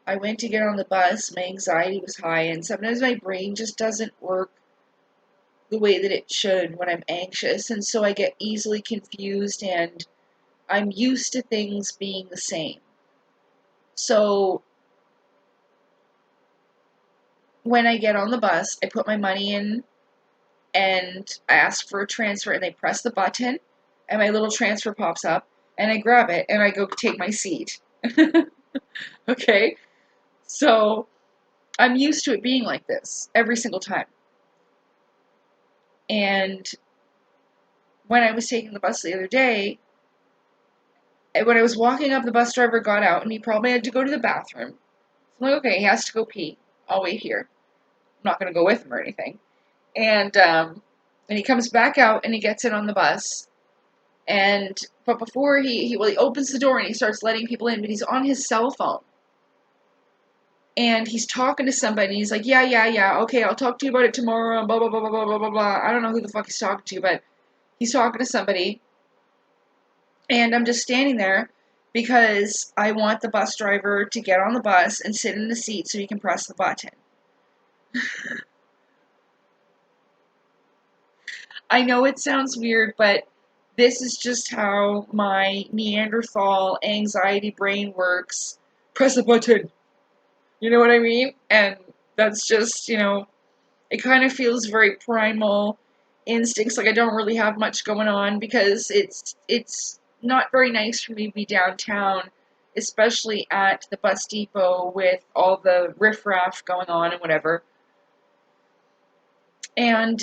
I went to get on the bus, my anxiety was high, and sometimes my brain just doesn't work the way that it should when I'm anxious, and so I get easily confused, and I'm used to things being the same. So when I get on the bus, I put my money in and I ask for a transfer, and they press the button, and my little transfer pops up, and I grab it, and I go take my seat. Okay? So I'm used to it being like this every single time. And when I was taking the bus the other day, when I was walking up, the bus driver got out, and he probably had to go to the bathroom. So I'm like, okay, he has to go pee. I'll wait here. I'm not going to go with him or anything. And he comes back out, and he gets in on the bus. But before he opens the door and he starts letting people in, but he's on his cell phone. And he's talking to somebody, and he's like, yeah, okay, I'll talk to you about it tomorrow, and blah, blah, blah, blah, blah, blah, blah, blah. I don't know who the fuck he's talking to, but he's talking to somebody. And I'm just standing there because I want the bus driver to get on the bus and sit in the seat so he can press the button. I know it sounds weird, but this is just how my Neanderthal anxiety brain works. Press the button. You know what I mean? And that's just, it kind of feels very primal instincts. Like I don't really have much going on because it's not very nice for me to be downtown, especially at the bus depot with all the riffraff going on and whatever. And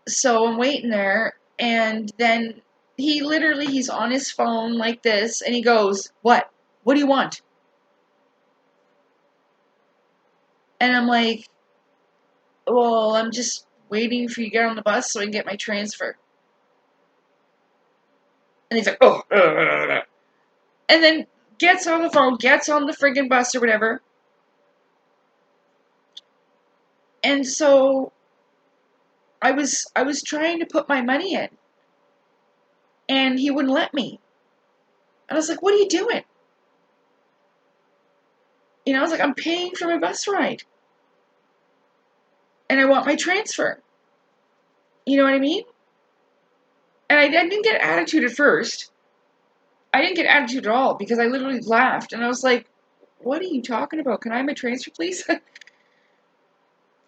so I'm waiting there, and then he's on his phone like this, and he goes, "What? What do you want?" And I'm like, "Well, I'm just waiting for you to get on the bus so I can get my transfer." And he's like, "Oh," and then gets on the phone, gets on the friggin' bus or whatever. And so I was trying to put my money in, and he wouldn't let me. And I was like, "What are you doing?" I was like, "I'm paying for my bus ride, and I want my transfer." You know what I mean? And I didn't get attitude at first. I didn't get attitude at all because I literally laughed, and I was like, "What are you talking about? Can I have my transfer, please?"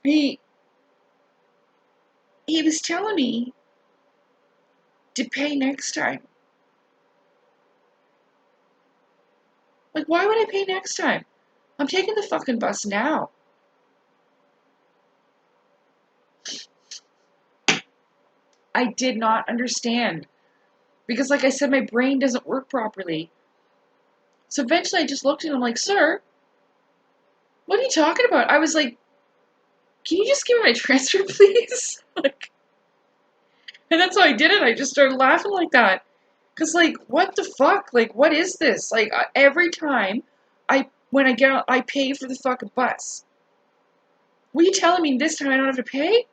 he he was telling me to pay next time. Like, why would I pay next time? I'm taking the fucking bus now. I did not understand because, like I said, my brain doesn't work properly. So eventually I just looked at him like, "Sir, what are you talking about?" I was like, "Can you just give me my transfer, please?" And that's how I did it. I just started laughing like that. Because, like, what the fuck? Like, what is this? Like, every time when I I pay for the fucking bus. What are you telling me this time I don't have to pay?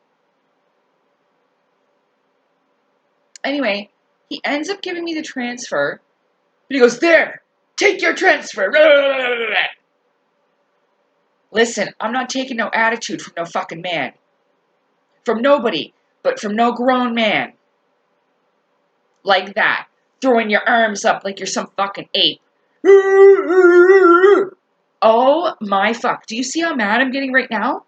Anyway, he ends up giving me the transfer. And he goes, there, take your transfer. Listen, I'm not taking no attitude from no fucking man. From nobody, but from no grown man. Like that. Throwing your arms up like you're some fucking ape. Oh my fuck. Do you see how mad I'm getting right now?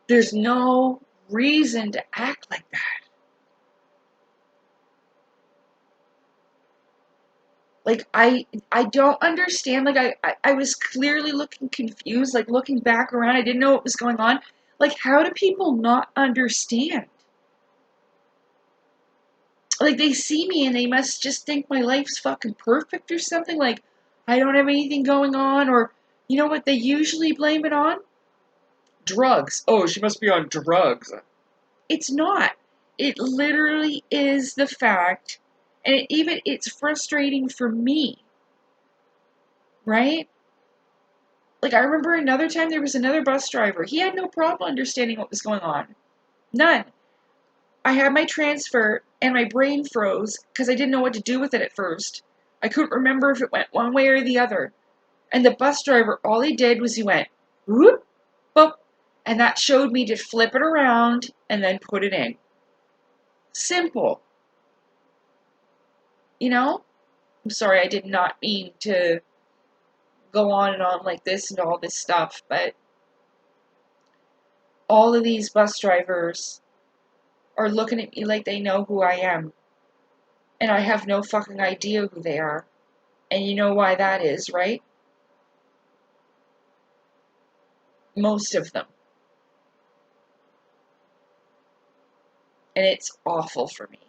There's no reason to act like that. Like, I don't understand. Like, I was clearly looking confused. Like, looking back around, I didn't know what was going on. Like, how do people not understand? Like, they see me and they must just think my life's fucking perfect or something. Like, I don't have anything going on. Or, you know what they usually blame it on? Drugs. Oh, she must be on drugs. It's not. It literally is the fact. And it's frustrating for me. Right? Like, I remember another time there was another bus driver. He had no problem understanding what was going on. None. I had my transfer, and my brain froze because I didn't know what to do with it at first. I couldn't remember if it went one way or the other. And the bus driver, all he did was he went, whoop, boop, and that showed me to flip it around and then put it in. Simple. You know? I'm sorry, I did not mean to go on and on like this and all this stuff, but all of these bus drivers are looking at me like they know who I am. And I have no fucking idea who they are. And you know why that is, right? Most of them. And it's awful for me.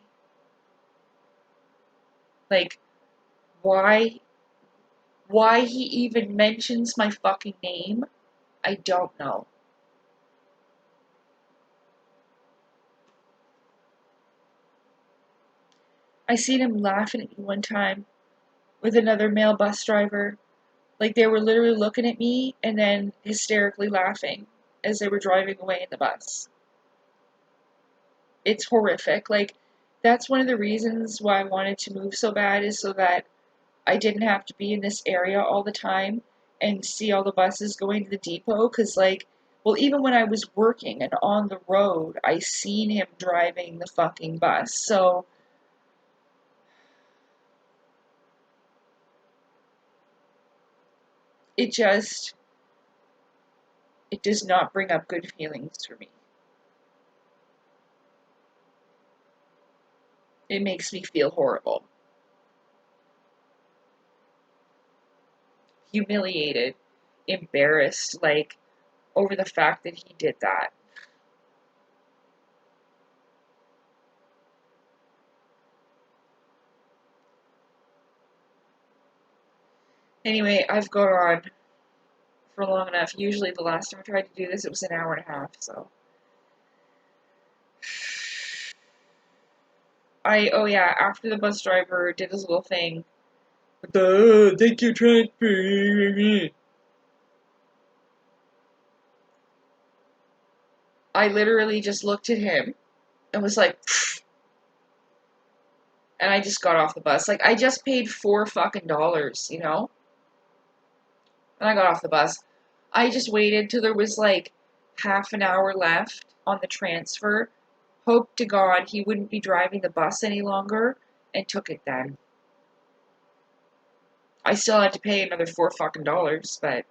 Like, why he even mentions my fucking name, I don't know. I seen him laughing at me one time with another male bus driver. Like, they were literally looking at me and then hysterically laughing as they were driving away in the bus. It's horrific. Like, that's one of the reasons why I wanted to move so bad, is so that I didn't have to be in this area all the time and see all the buses going to the depot. Because, like, well, even when I was working and on the road, I seen him driving the fucking bus. So it just, it does not bring up good feelings for me. It makes me feel horrible, humiliated, embarrassed, like, over the fact that he did that. Anyway, I've gone on for long enough. Usually the last time I tried to do this, it was an hour and a half, so. Oh yeah, after the bus driver did his little thing, thank you, transfer. I literally just looked at him and was like, and I just got off the bus. Like, I just paid $4 fucking, you know? And I got off the bus. I just waited till there was like half an hour left on the transfer. Hoped to God he wouldn't be driving the bus any longer, and took it then. I still had to pay another $4 fucking, but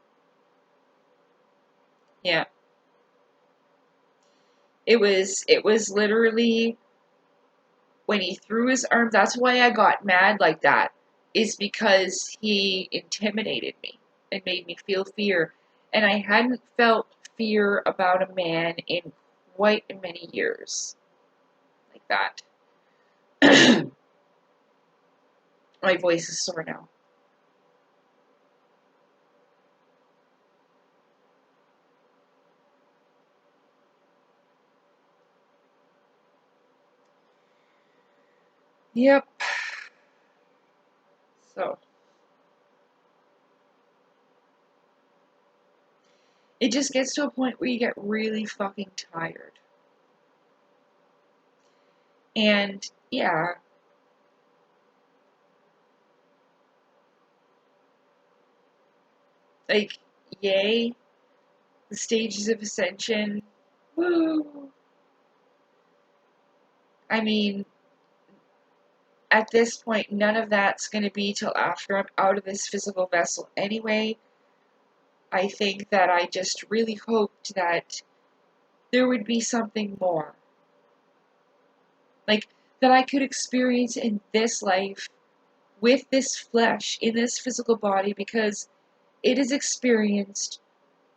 yeah. It was literally when he threw his arm. That's why I got mad like that, is because he intimidated me and made me feel fear. And I hadn't felt fear about a man in quite many years like that. My voice is sore now. Yep. So, it just gets to a point where you get really fucking tired. And yeah, like, yay, the stages of ascension. Woo! I mean, at this point, none of that's going to be till after I'm out of this physical vessel anyway. I think that I just really hoped that there would be something more. Like, that I could experience in this life with this flesh, in this physical body, because it has experienced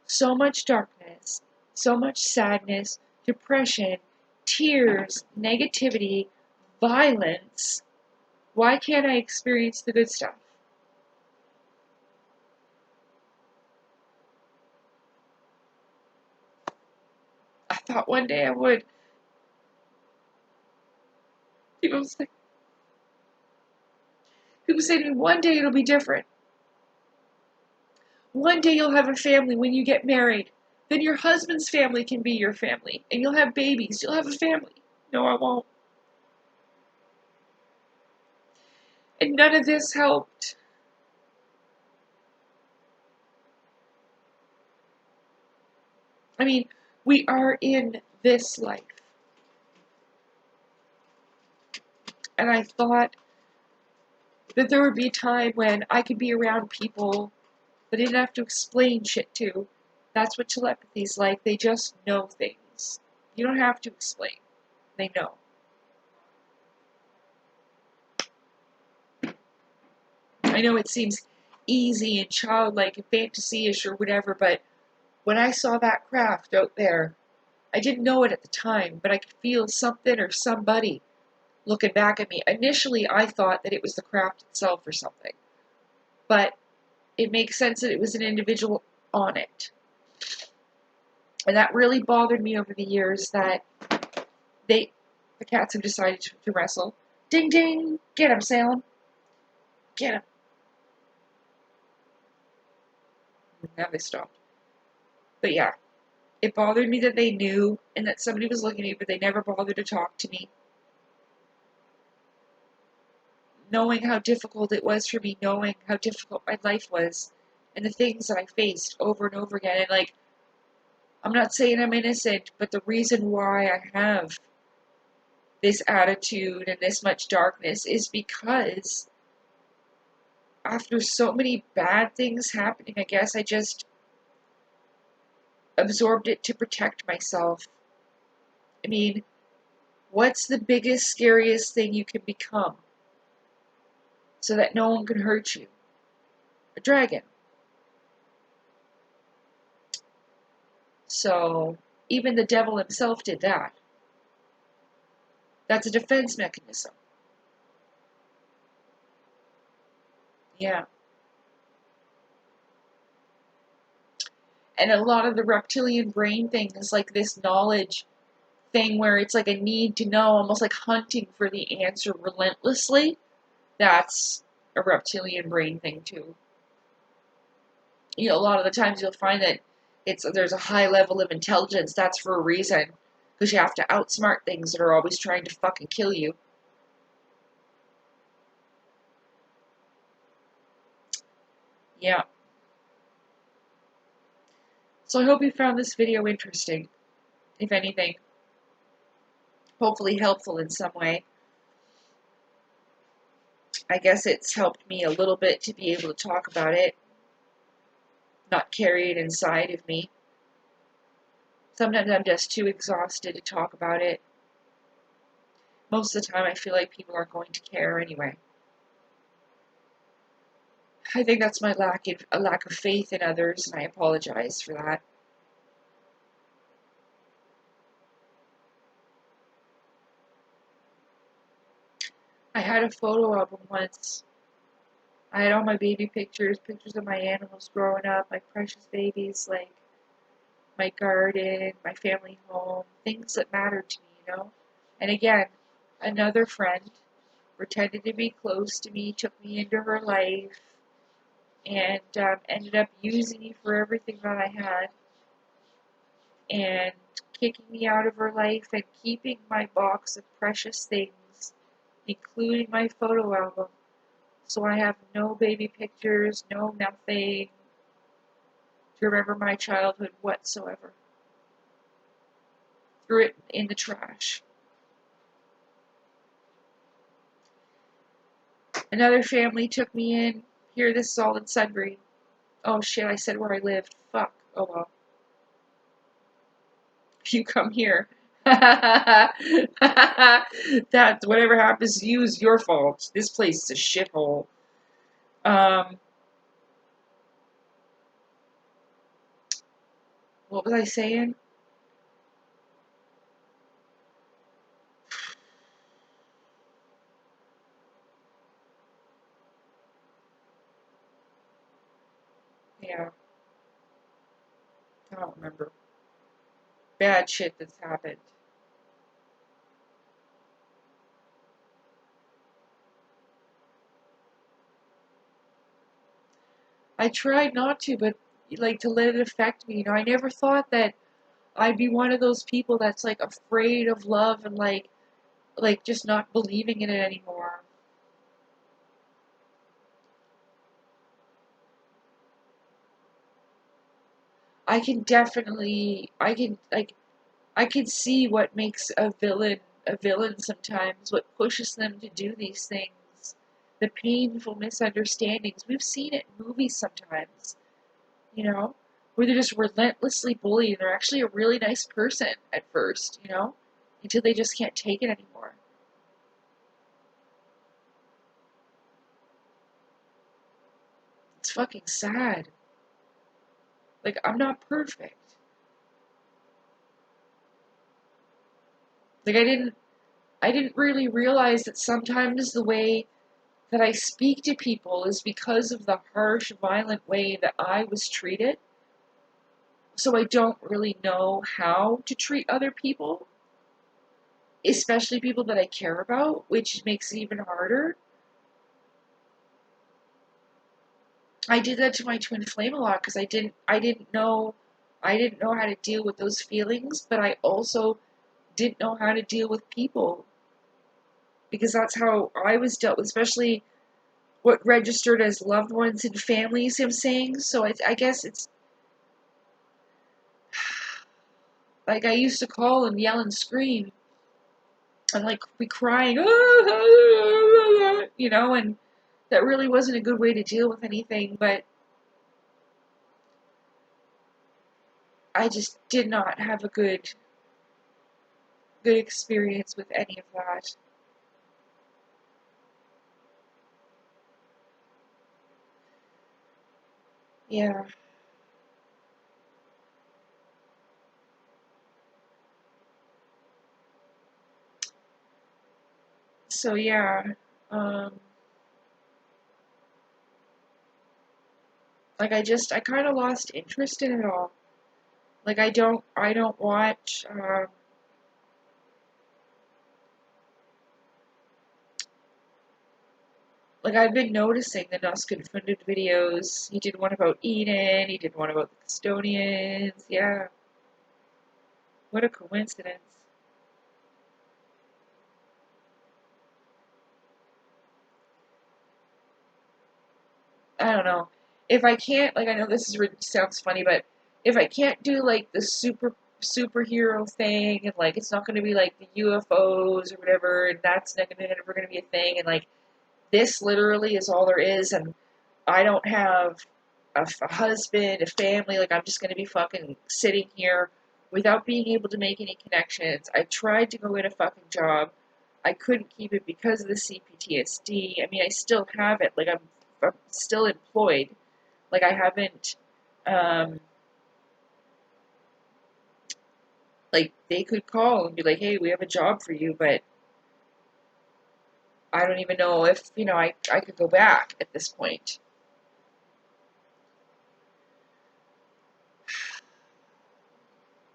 so much darkness, so much sadness, depression, tears, negativity, violence. Why can't I experience the good stuff? I thought one day I would. People say, people say to me, one day it'll be different. One day you'll have a family when you get married. Then your husband's family can be your family. And you'll have babies. You'll have a family. No, I won't. And none of this helped. I mean, we are in this life. And I thought that there would be a time when I could be around people that I didn't have to explain shit to. That's what telepathy's like. They just know things. You don't have to explain. They know. I know it seems easy and childlike and fantasy-ish or whatever, but when I saw that craft out there, I didn't know it at the time, but I could feel something or somebody looking back at me. Initially, I thought that it was the craft itself or something, but it makes sense that it was an individual on it. And that really bothered me over the years that the cats have decided to wrestle. Ding ding! Get him, Salem! Get him! Now they stopped. But yeah, it bothered me that they knew and that somebody was looking at me, but they never bothered to talk to me. Knowing how difficult it was for me, knowing how difficult my life was, and the things that I faced over and over again. And like, I'm not saying I'm innocent, but the reason why I have this attitude and this much darkness is because after so many bad things happening, I guess I just absorbed it to protect myself. I mean, what's the biggest, scariest thing you can become so that no one can hurt you? A dragon. So, even the devil himself did that. That's a defense mechanism. Yeah. And a lot of the reptilian brain thing is like this knowledge thing where it's like a need to know, almost like hunting for the answer relentlessly. That's a reptilian brain thing too. You know, a lot of the times you'll find that there's a high level of intelligence. That's for a reason, because you have to outsmart things that are always trying to fucking kill you. Yeah. So I hope you found this video interesting, if anything. Hopefully helpful in some way. I guess it's helped me a little bit to be able to talk about it, not carry it inside of me. Sometimes I'm just too exhausted to talk about it. Most of the time I feel like people aren't going to care anyway. I think that's my lack of faith in others, and I apologize for that. I had a photo album once. I had all my baby pictures of my animals growing up, my precious babies, like my garden, my family home, things that mattered to me, you know? And again, another friend pretended to be close to me, took me into her life, and ended up using me for everything that I had. and kicking me out of her life and keeping my box of precious things, including my photo album. So I have no baby pictures, no nothing to remember my childhood whatsoever. Threw it in the trash. Another family took me in. Here, this is all in Sudbury. Oh shit, I said where I lived. Fuck. Oh well. You come here. That's whatever happens to you is your fault. This place is a shithole. What was I saying? Yeah, I don't remember. Bad shit that's happened. I tried not to, but like to let it affect me. I never thought that I'd be one of those people that's like afraid of love and like just not believing in it anymore. I can definitely I can see what makes a villain sometimes, what pushes them to do these things. The painful misunderstandings. We've seen it in movies sometimes, where they're just relentlessly bullied and they're actually a really nice person at first, until they just can't take it anymore. It's fucking sad. Like, I'm not perfect. Like, I didn't really realize that sometimes the way that I speak to people is because of the harsh, violent way that I was treated. So I don't really know how to treat other people, especially people that I care about, which makes it even harder. I did that to my twin flame a lot because I didn't know how to deal with those feelings, but I also didn't know how to deal with people because that's how I was dealt with, especially what registered as loved ones and families. I'm saying so. I guess it's like I used to call and yell and scream and like be crying, and that really wasn't a good way to deal with anything. But I just did not have a good experience with any of that. Yeah. So yeah, um, like I kind of lost interest in it all. Like I don't watch. Like I've been noticing the Nuskin Funded videos. He did one about Eden. He did one about the custodians. Yeah, what a coincidence. I don't know. If I can't, like, I know this sounds funny, but if I can't do like the superhero thing, and like it's not going to be like the UFOs or whatever, and that's never going to be a thing, and like this literally is all there is, and I don't have a husband, a family. Like I'm just going to be fucking sitting here without being able to make any connections. I tried to go get a fucking job. I couldn't keep it because of the CPTSD. I mean, I still have it. Like I'm still employed. Like I haven't, um, like they could call and be like, "Hey, we have a job for you," but I don't even know if I could go back at this point.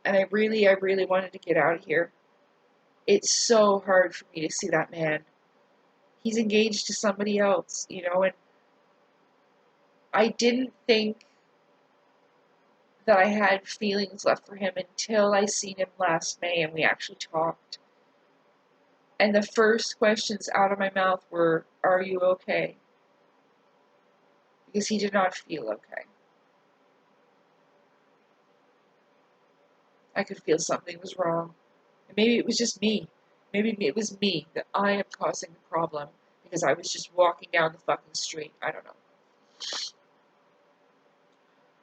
And I really wanted to get out of here. It's so hard for me to see that man. He's engaged to somebody else, and I didn't think that I had feelings left for him until I seen him last May and we actually talked. And the first questions out of my mouth were, "Are you okay?" Because he did not feel okay. I could feel something was wrong. And maybe it was just me. Maybe it was me that I am causing the problem because I was just walking down the fucking street. I don't know.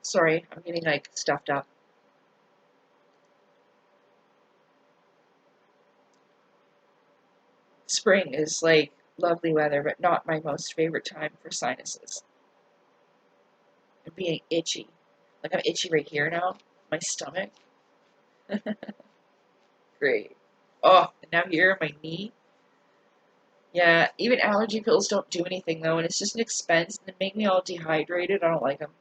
Sorry, I'm getting like stuffed up. Spring is like lovely weather, but not my most favorite time for sinuses. And being itchy. Like I'm itchy right here now. My stomach. Great. Oh, and now here, my knee. Yeah, even allergy pills don't do anything though, and it's just an expense, and they make me all dehydrated. I don't like them.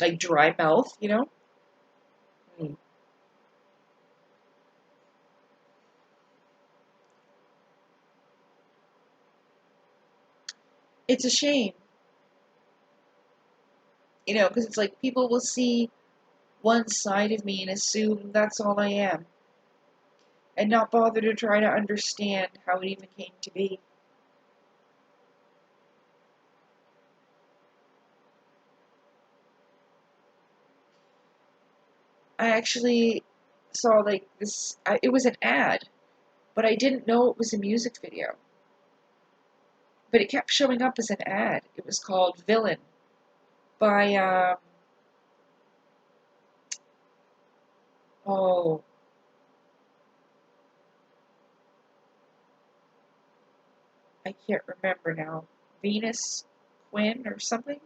Like dry mouth, you know? Mm. It's a shame, you know, because it's like people will see one side of me and assume that's all I am, and not bother to try to understand how it even came to be. I actually saw like this, it was an ad, but I didn't know it was a music video. But it kept showing up as an ad. It was called Villain by, oh, I can't remember now. Venus Quinn or something?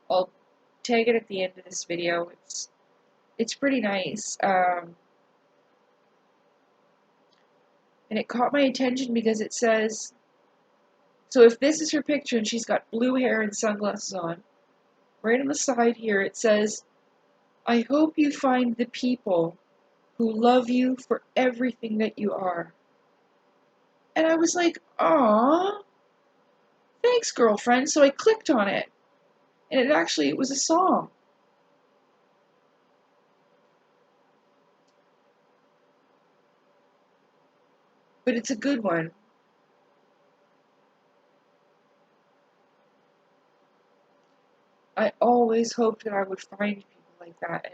I'll tag it at the end of this video. It's pretty nice. And it caught my attention because it says, so if this is her picture and she's got blue hair and sunglasses on, right on the side here it says, "I hope you find the people who love you for everything that you are." And I was like, "Aw, thanks, girlfriend." So I clicked on it, and it was a song. But it's a good one. I always hoped that I would find people like that,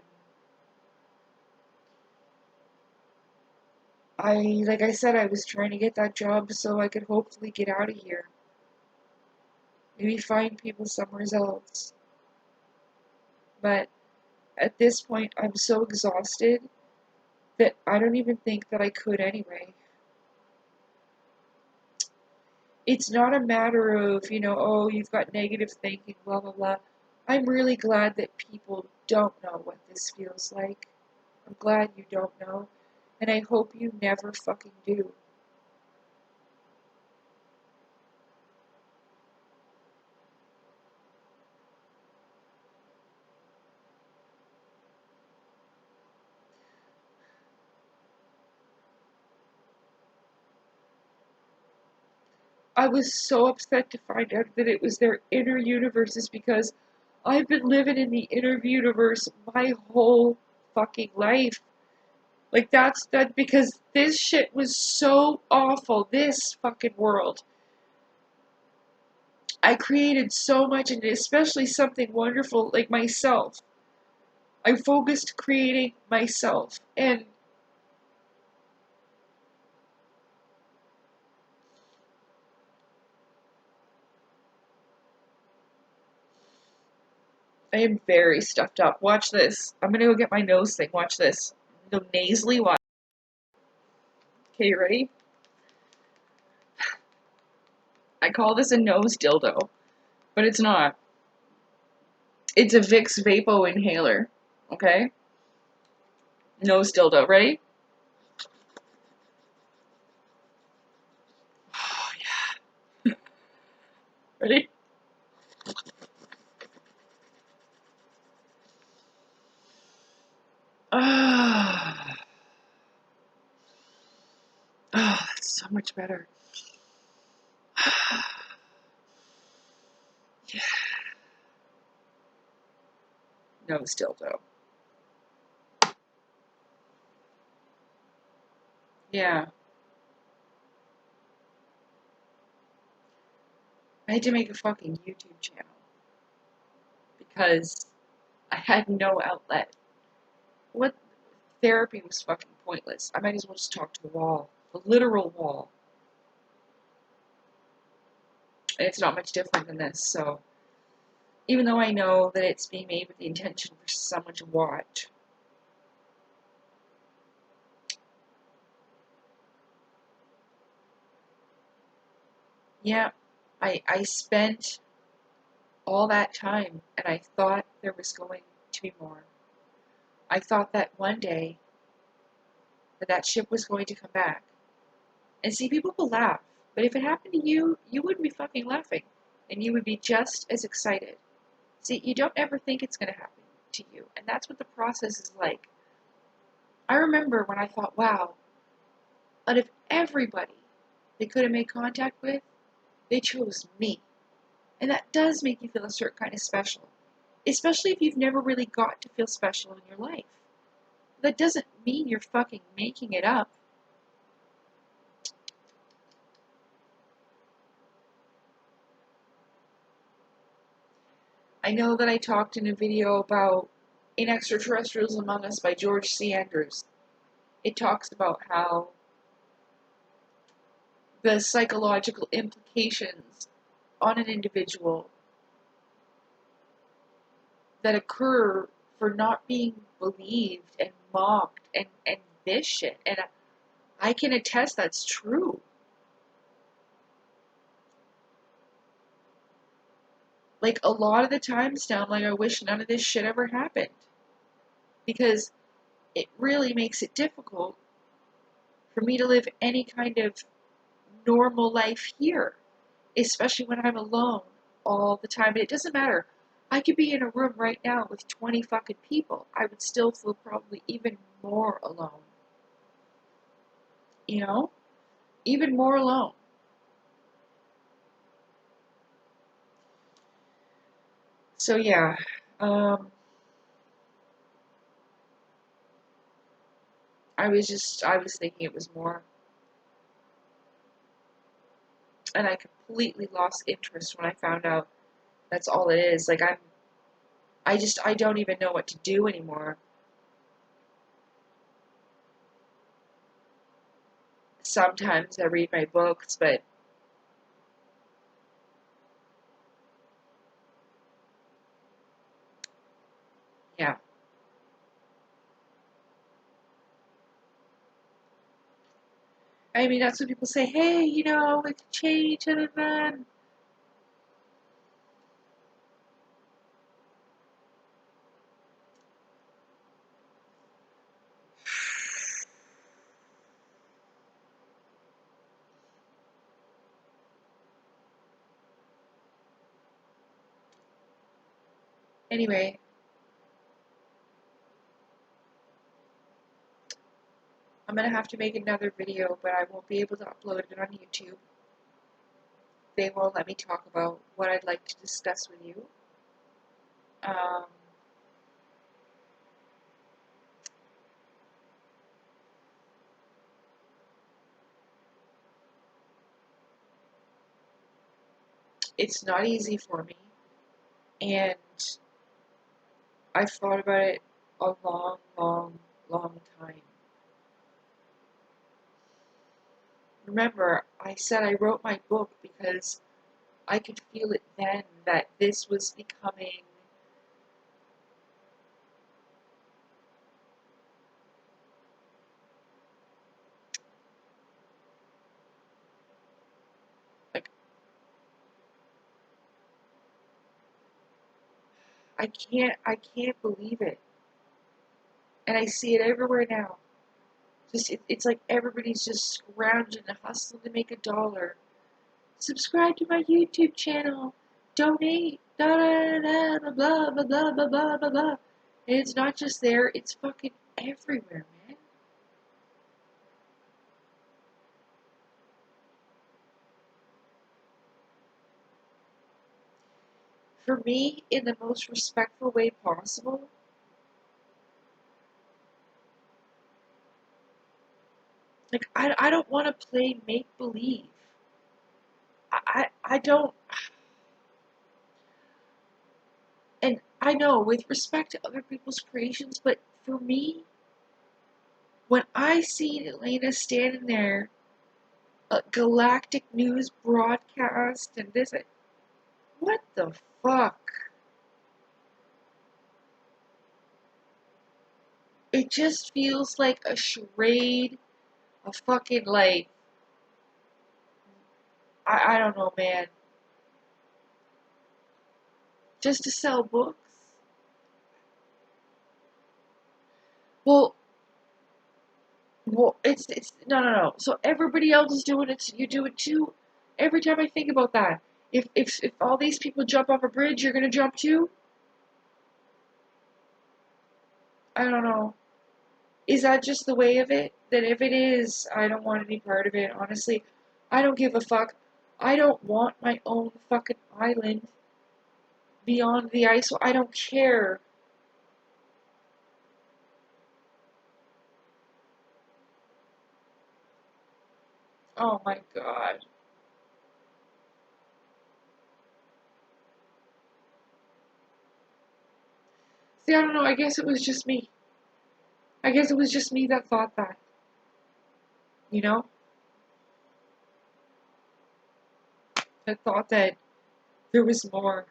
and like I said, I was trying to get that job so I could hopefully get out of here. Maybe find people somewhere else. But at this point, I'm so exhausted that I don't even think that I could anyway. It's not a matter of, oh, you've got negative thinking, blah, blah, blah. I'm really glad that people don't know what this feels like. I'm glad you don't know. And I hope you never fucking do. I was so upset to find out that it was their inner universes because I've been living in the inner universe my whole fucking life. Like that's that because this shit was so awful. This fucking world. I created so much in it, especially something wonderful like myself. I focused creating myself. And I am very stuffed up. Watch this. I'm gonna go get my nose thing. Watch this. No nasally watch. Okay, you ready? I call this a nose dildo, but it's not. It's a Vicks Vapo inhaler. Okay? Nose dildo. Ready? Oh, yeah. Ready? Ah. Ah, that's so much better. Yeah. nose dildo. Yeah. I had to make a fucking YouTube channel because I had no outlet. What therapy was fucking pointless. I might as well just talk to a wall. A literal wall. And it's not much different than this, so even though I know that it's being made with the intention for someone to watch. Yeah, I spent all that time and I thought there was going to be more. I thought that one day that ship was going to come back. And see, people will laugh, but if it happened to you, you wouldn't be fucking laughing. And you would be just as excited. See, you don't ever think it's going to happen to you. And that's what the process is like. I remember when I thought, wow, out of everybody they could have made contact with, they chose me. And that does make you feel a certain kind of special. Especially if you've never really got to feel special in your life. That doesn't mean you're fucking making it up. I know that I talked in a video about In Extraterrestrials Among Us by George C. Andrews. It talks about how the psychological implications on an individual that occur for not being believed and mocked and this shit. And I can attest that's true. Like, a lot of the times now, I'm like, I wish none of this shit ever happened. Because it really makes it difficult for me to live any kind of normal life here. Especially when I'm alone all the time. And it doesn't matter. I could be in a room right now with 20 fucking people. I would still feel probably even more alone. You know? Even more alone. So yeah, I was thinking it was more. And I completely lost interest when I found out that's all it is. Like, I don't even know what to do anymore. Sometimes I read my books, but yeah. I mean, that's what people say, hey, you know, it's change, and then. Anyway, I'm gonna have to make another video, but I won't be able to upload it on YouTube. They won't let me talk about what I'd like to discuss with you. Um, it's not easy for me, and I've thought about it a long, long, long time. Remember, I said I wrote my book because I could feel it then that this was becoming like, I can't believe it. And I see it everywhere now. It's like everybody's just scrounging and hustling to make $1. Subscribe to my YouTube channel. Donate. Da da da da blah blah blah blah blah blah blah. And it's not just there, it's fucking everywhere, man. For me, in the most respectful way possible, Like, I don't want to play make-believe. I don't, and I know with respect to other people's creations, but for me, when I see Elena standing there, a galactic news broadcast, and this, what the fuck? It just feels like a charade, a fucking, like, I don't know, man. Just to sell books? Well, it's no. So everybody else is doing it, so you do it too. Every time I think about that, if all these people jump off a bridge, you're gonna jump too? I don't know. Is that just the way of it? That if it is, I don't want any part of it. Honestly, I don't give a fuck. I don't want my own fucking island beyond the ice. So I don't care. Oh my god. See, I don't know. I guess it was just me. I guess it was just me that thought that. You know? That thought that there was more.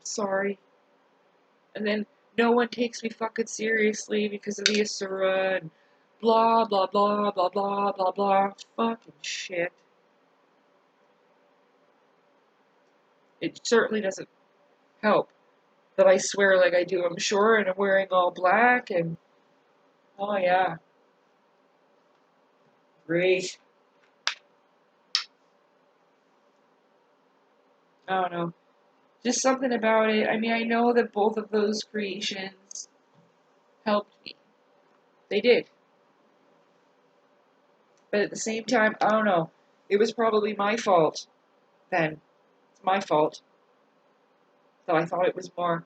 Sorry. And then no one takes me fucking seriously because of the Asura and blah blah blah blah blah blah blah. Fucking shit. It certainly doesn't help that I swear like I do, I'm sure, and I'm wearing all black and oh yeah. Great. I don't know. Just something about it. I mean, I know that both of those creations helped me. They did. But at the same time, I don't know. It was probably my fault then. It's my fault that I thought it was more.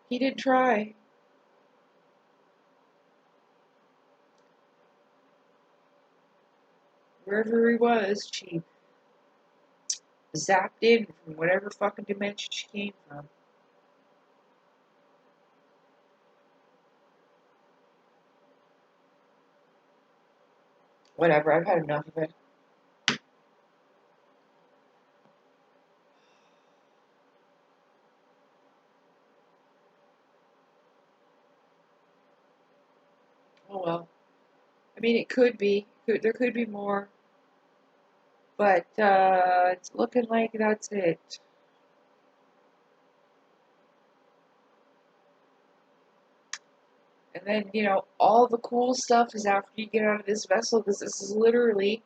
He did try. Wherever he was, she zapped in from whatever fucking dimension she came from. Whatever, I've had enough of it. Oh well. I mean, it could be. There could be more. But it's looking like that's it. And then, all the cool stuff is after you get out of this vessel, because this is literally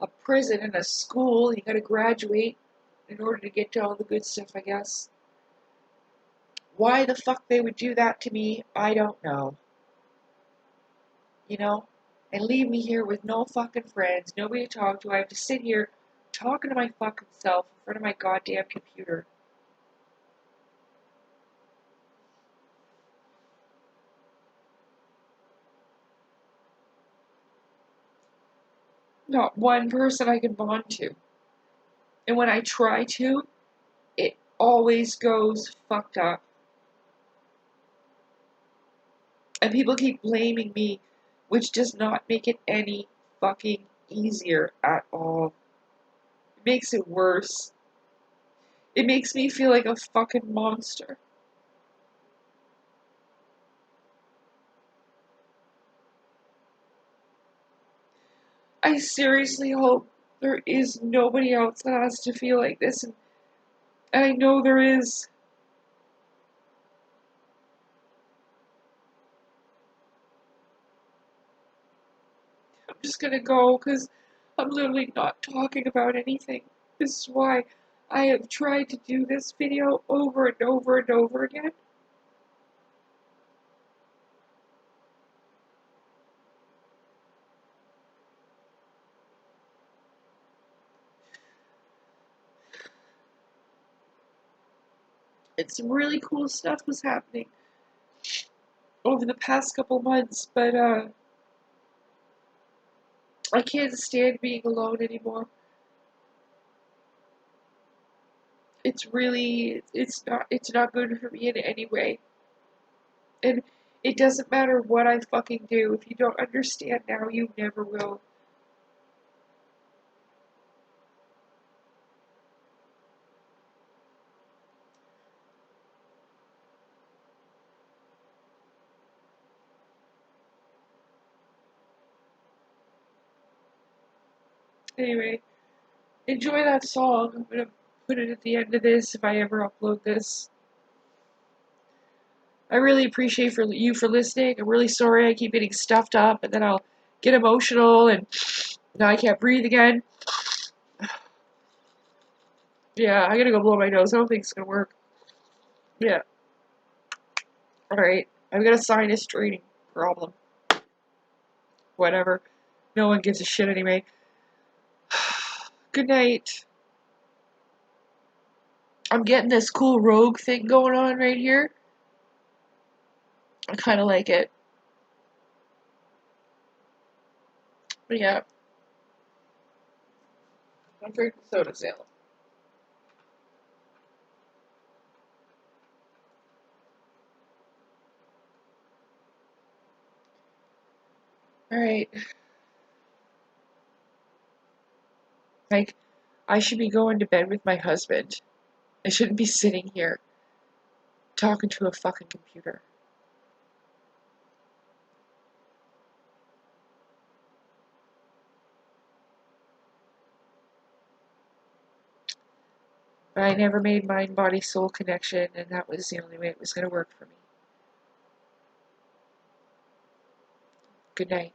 a prison and a school. You gotta graduate in order to get to all the good stuff, I guess. Why the fuck they would do that to me, I don't know. You know? And leave me here with no fucking friends, nobody to talk to. I have to sit here talking to my fucking self in front of my goddamn computer. Not one person I can bond to. And when I try to, it always goes fucked up. And people keep blaming me, which does not make it any fucking easier at all. It makes it worse. It makes me feel like a fucking monster. I seriously hope there is nobody else that has to feel like this, and I know there is. I'm just gonna go because I'm literally not talking about anything. This is why I have tried to do this video over and over and over again. and some really cool stuff was happening over the past couple months, but I can't stand being alone anymore. It's not good for me in any way. And it doesn't matter what I fucking do. If you don't understand now, you never will. Anyway, enjoy that song. I'm gonna put it at the end of this if I ever upload this. I really appreciate you for listening. I'm really sorry I keep getting stuffed up and then I'll get emotional and now I can't breathe again. Yeah, I gotta go blow my nose. I don't think it's gonna work. Yeah. Alright. I've got a sinus draining problem. Whatever. No one gives a shit anyway. Good night. I'm getting this cool rogue thing going on right here. I kinda like it. But yeah. I'm drinking soda salad. Alright. Like, I should be going to bed with my husband. I shouldn't be sitting here talking to a fucking computer. But I never made mind body soul connection, and that was the only way it was going to work for me. Good night.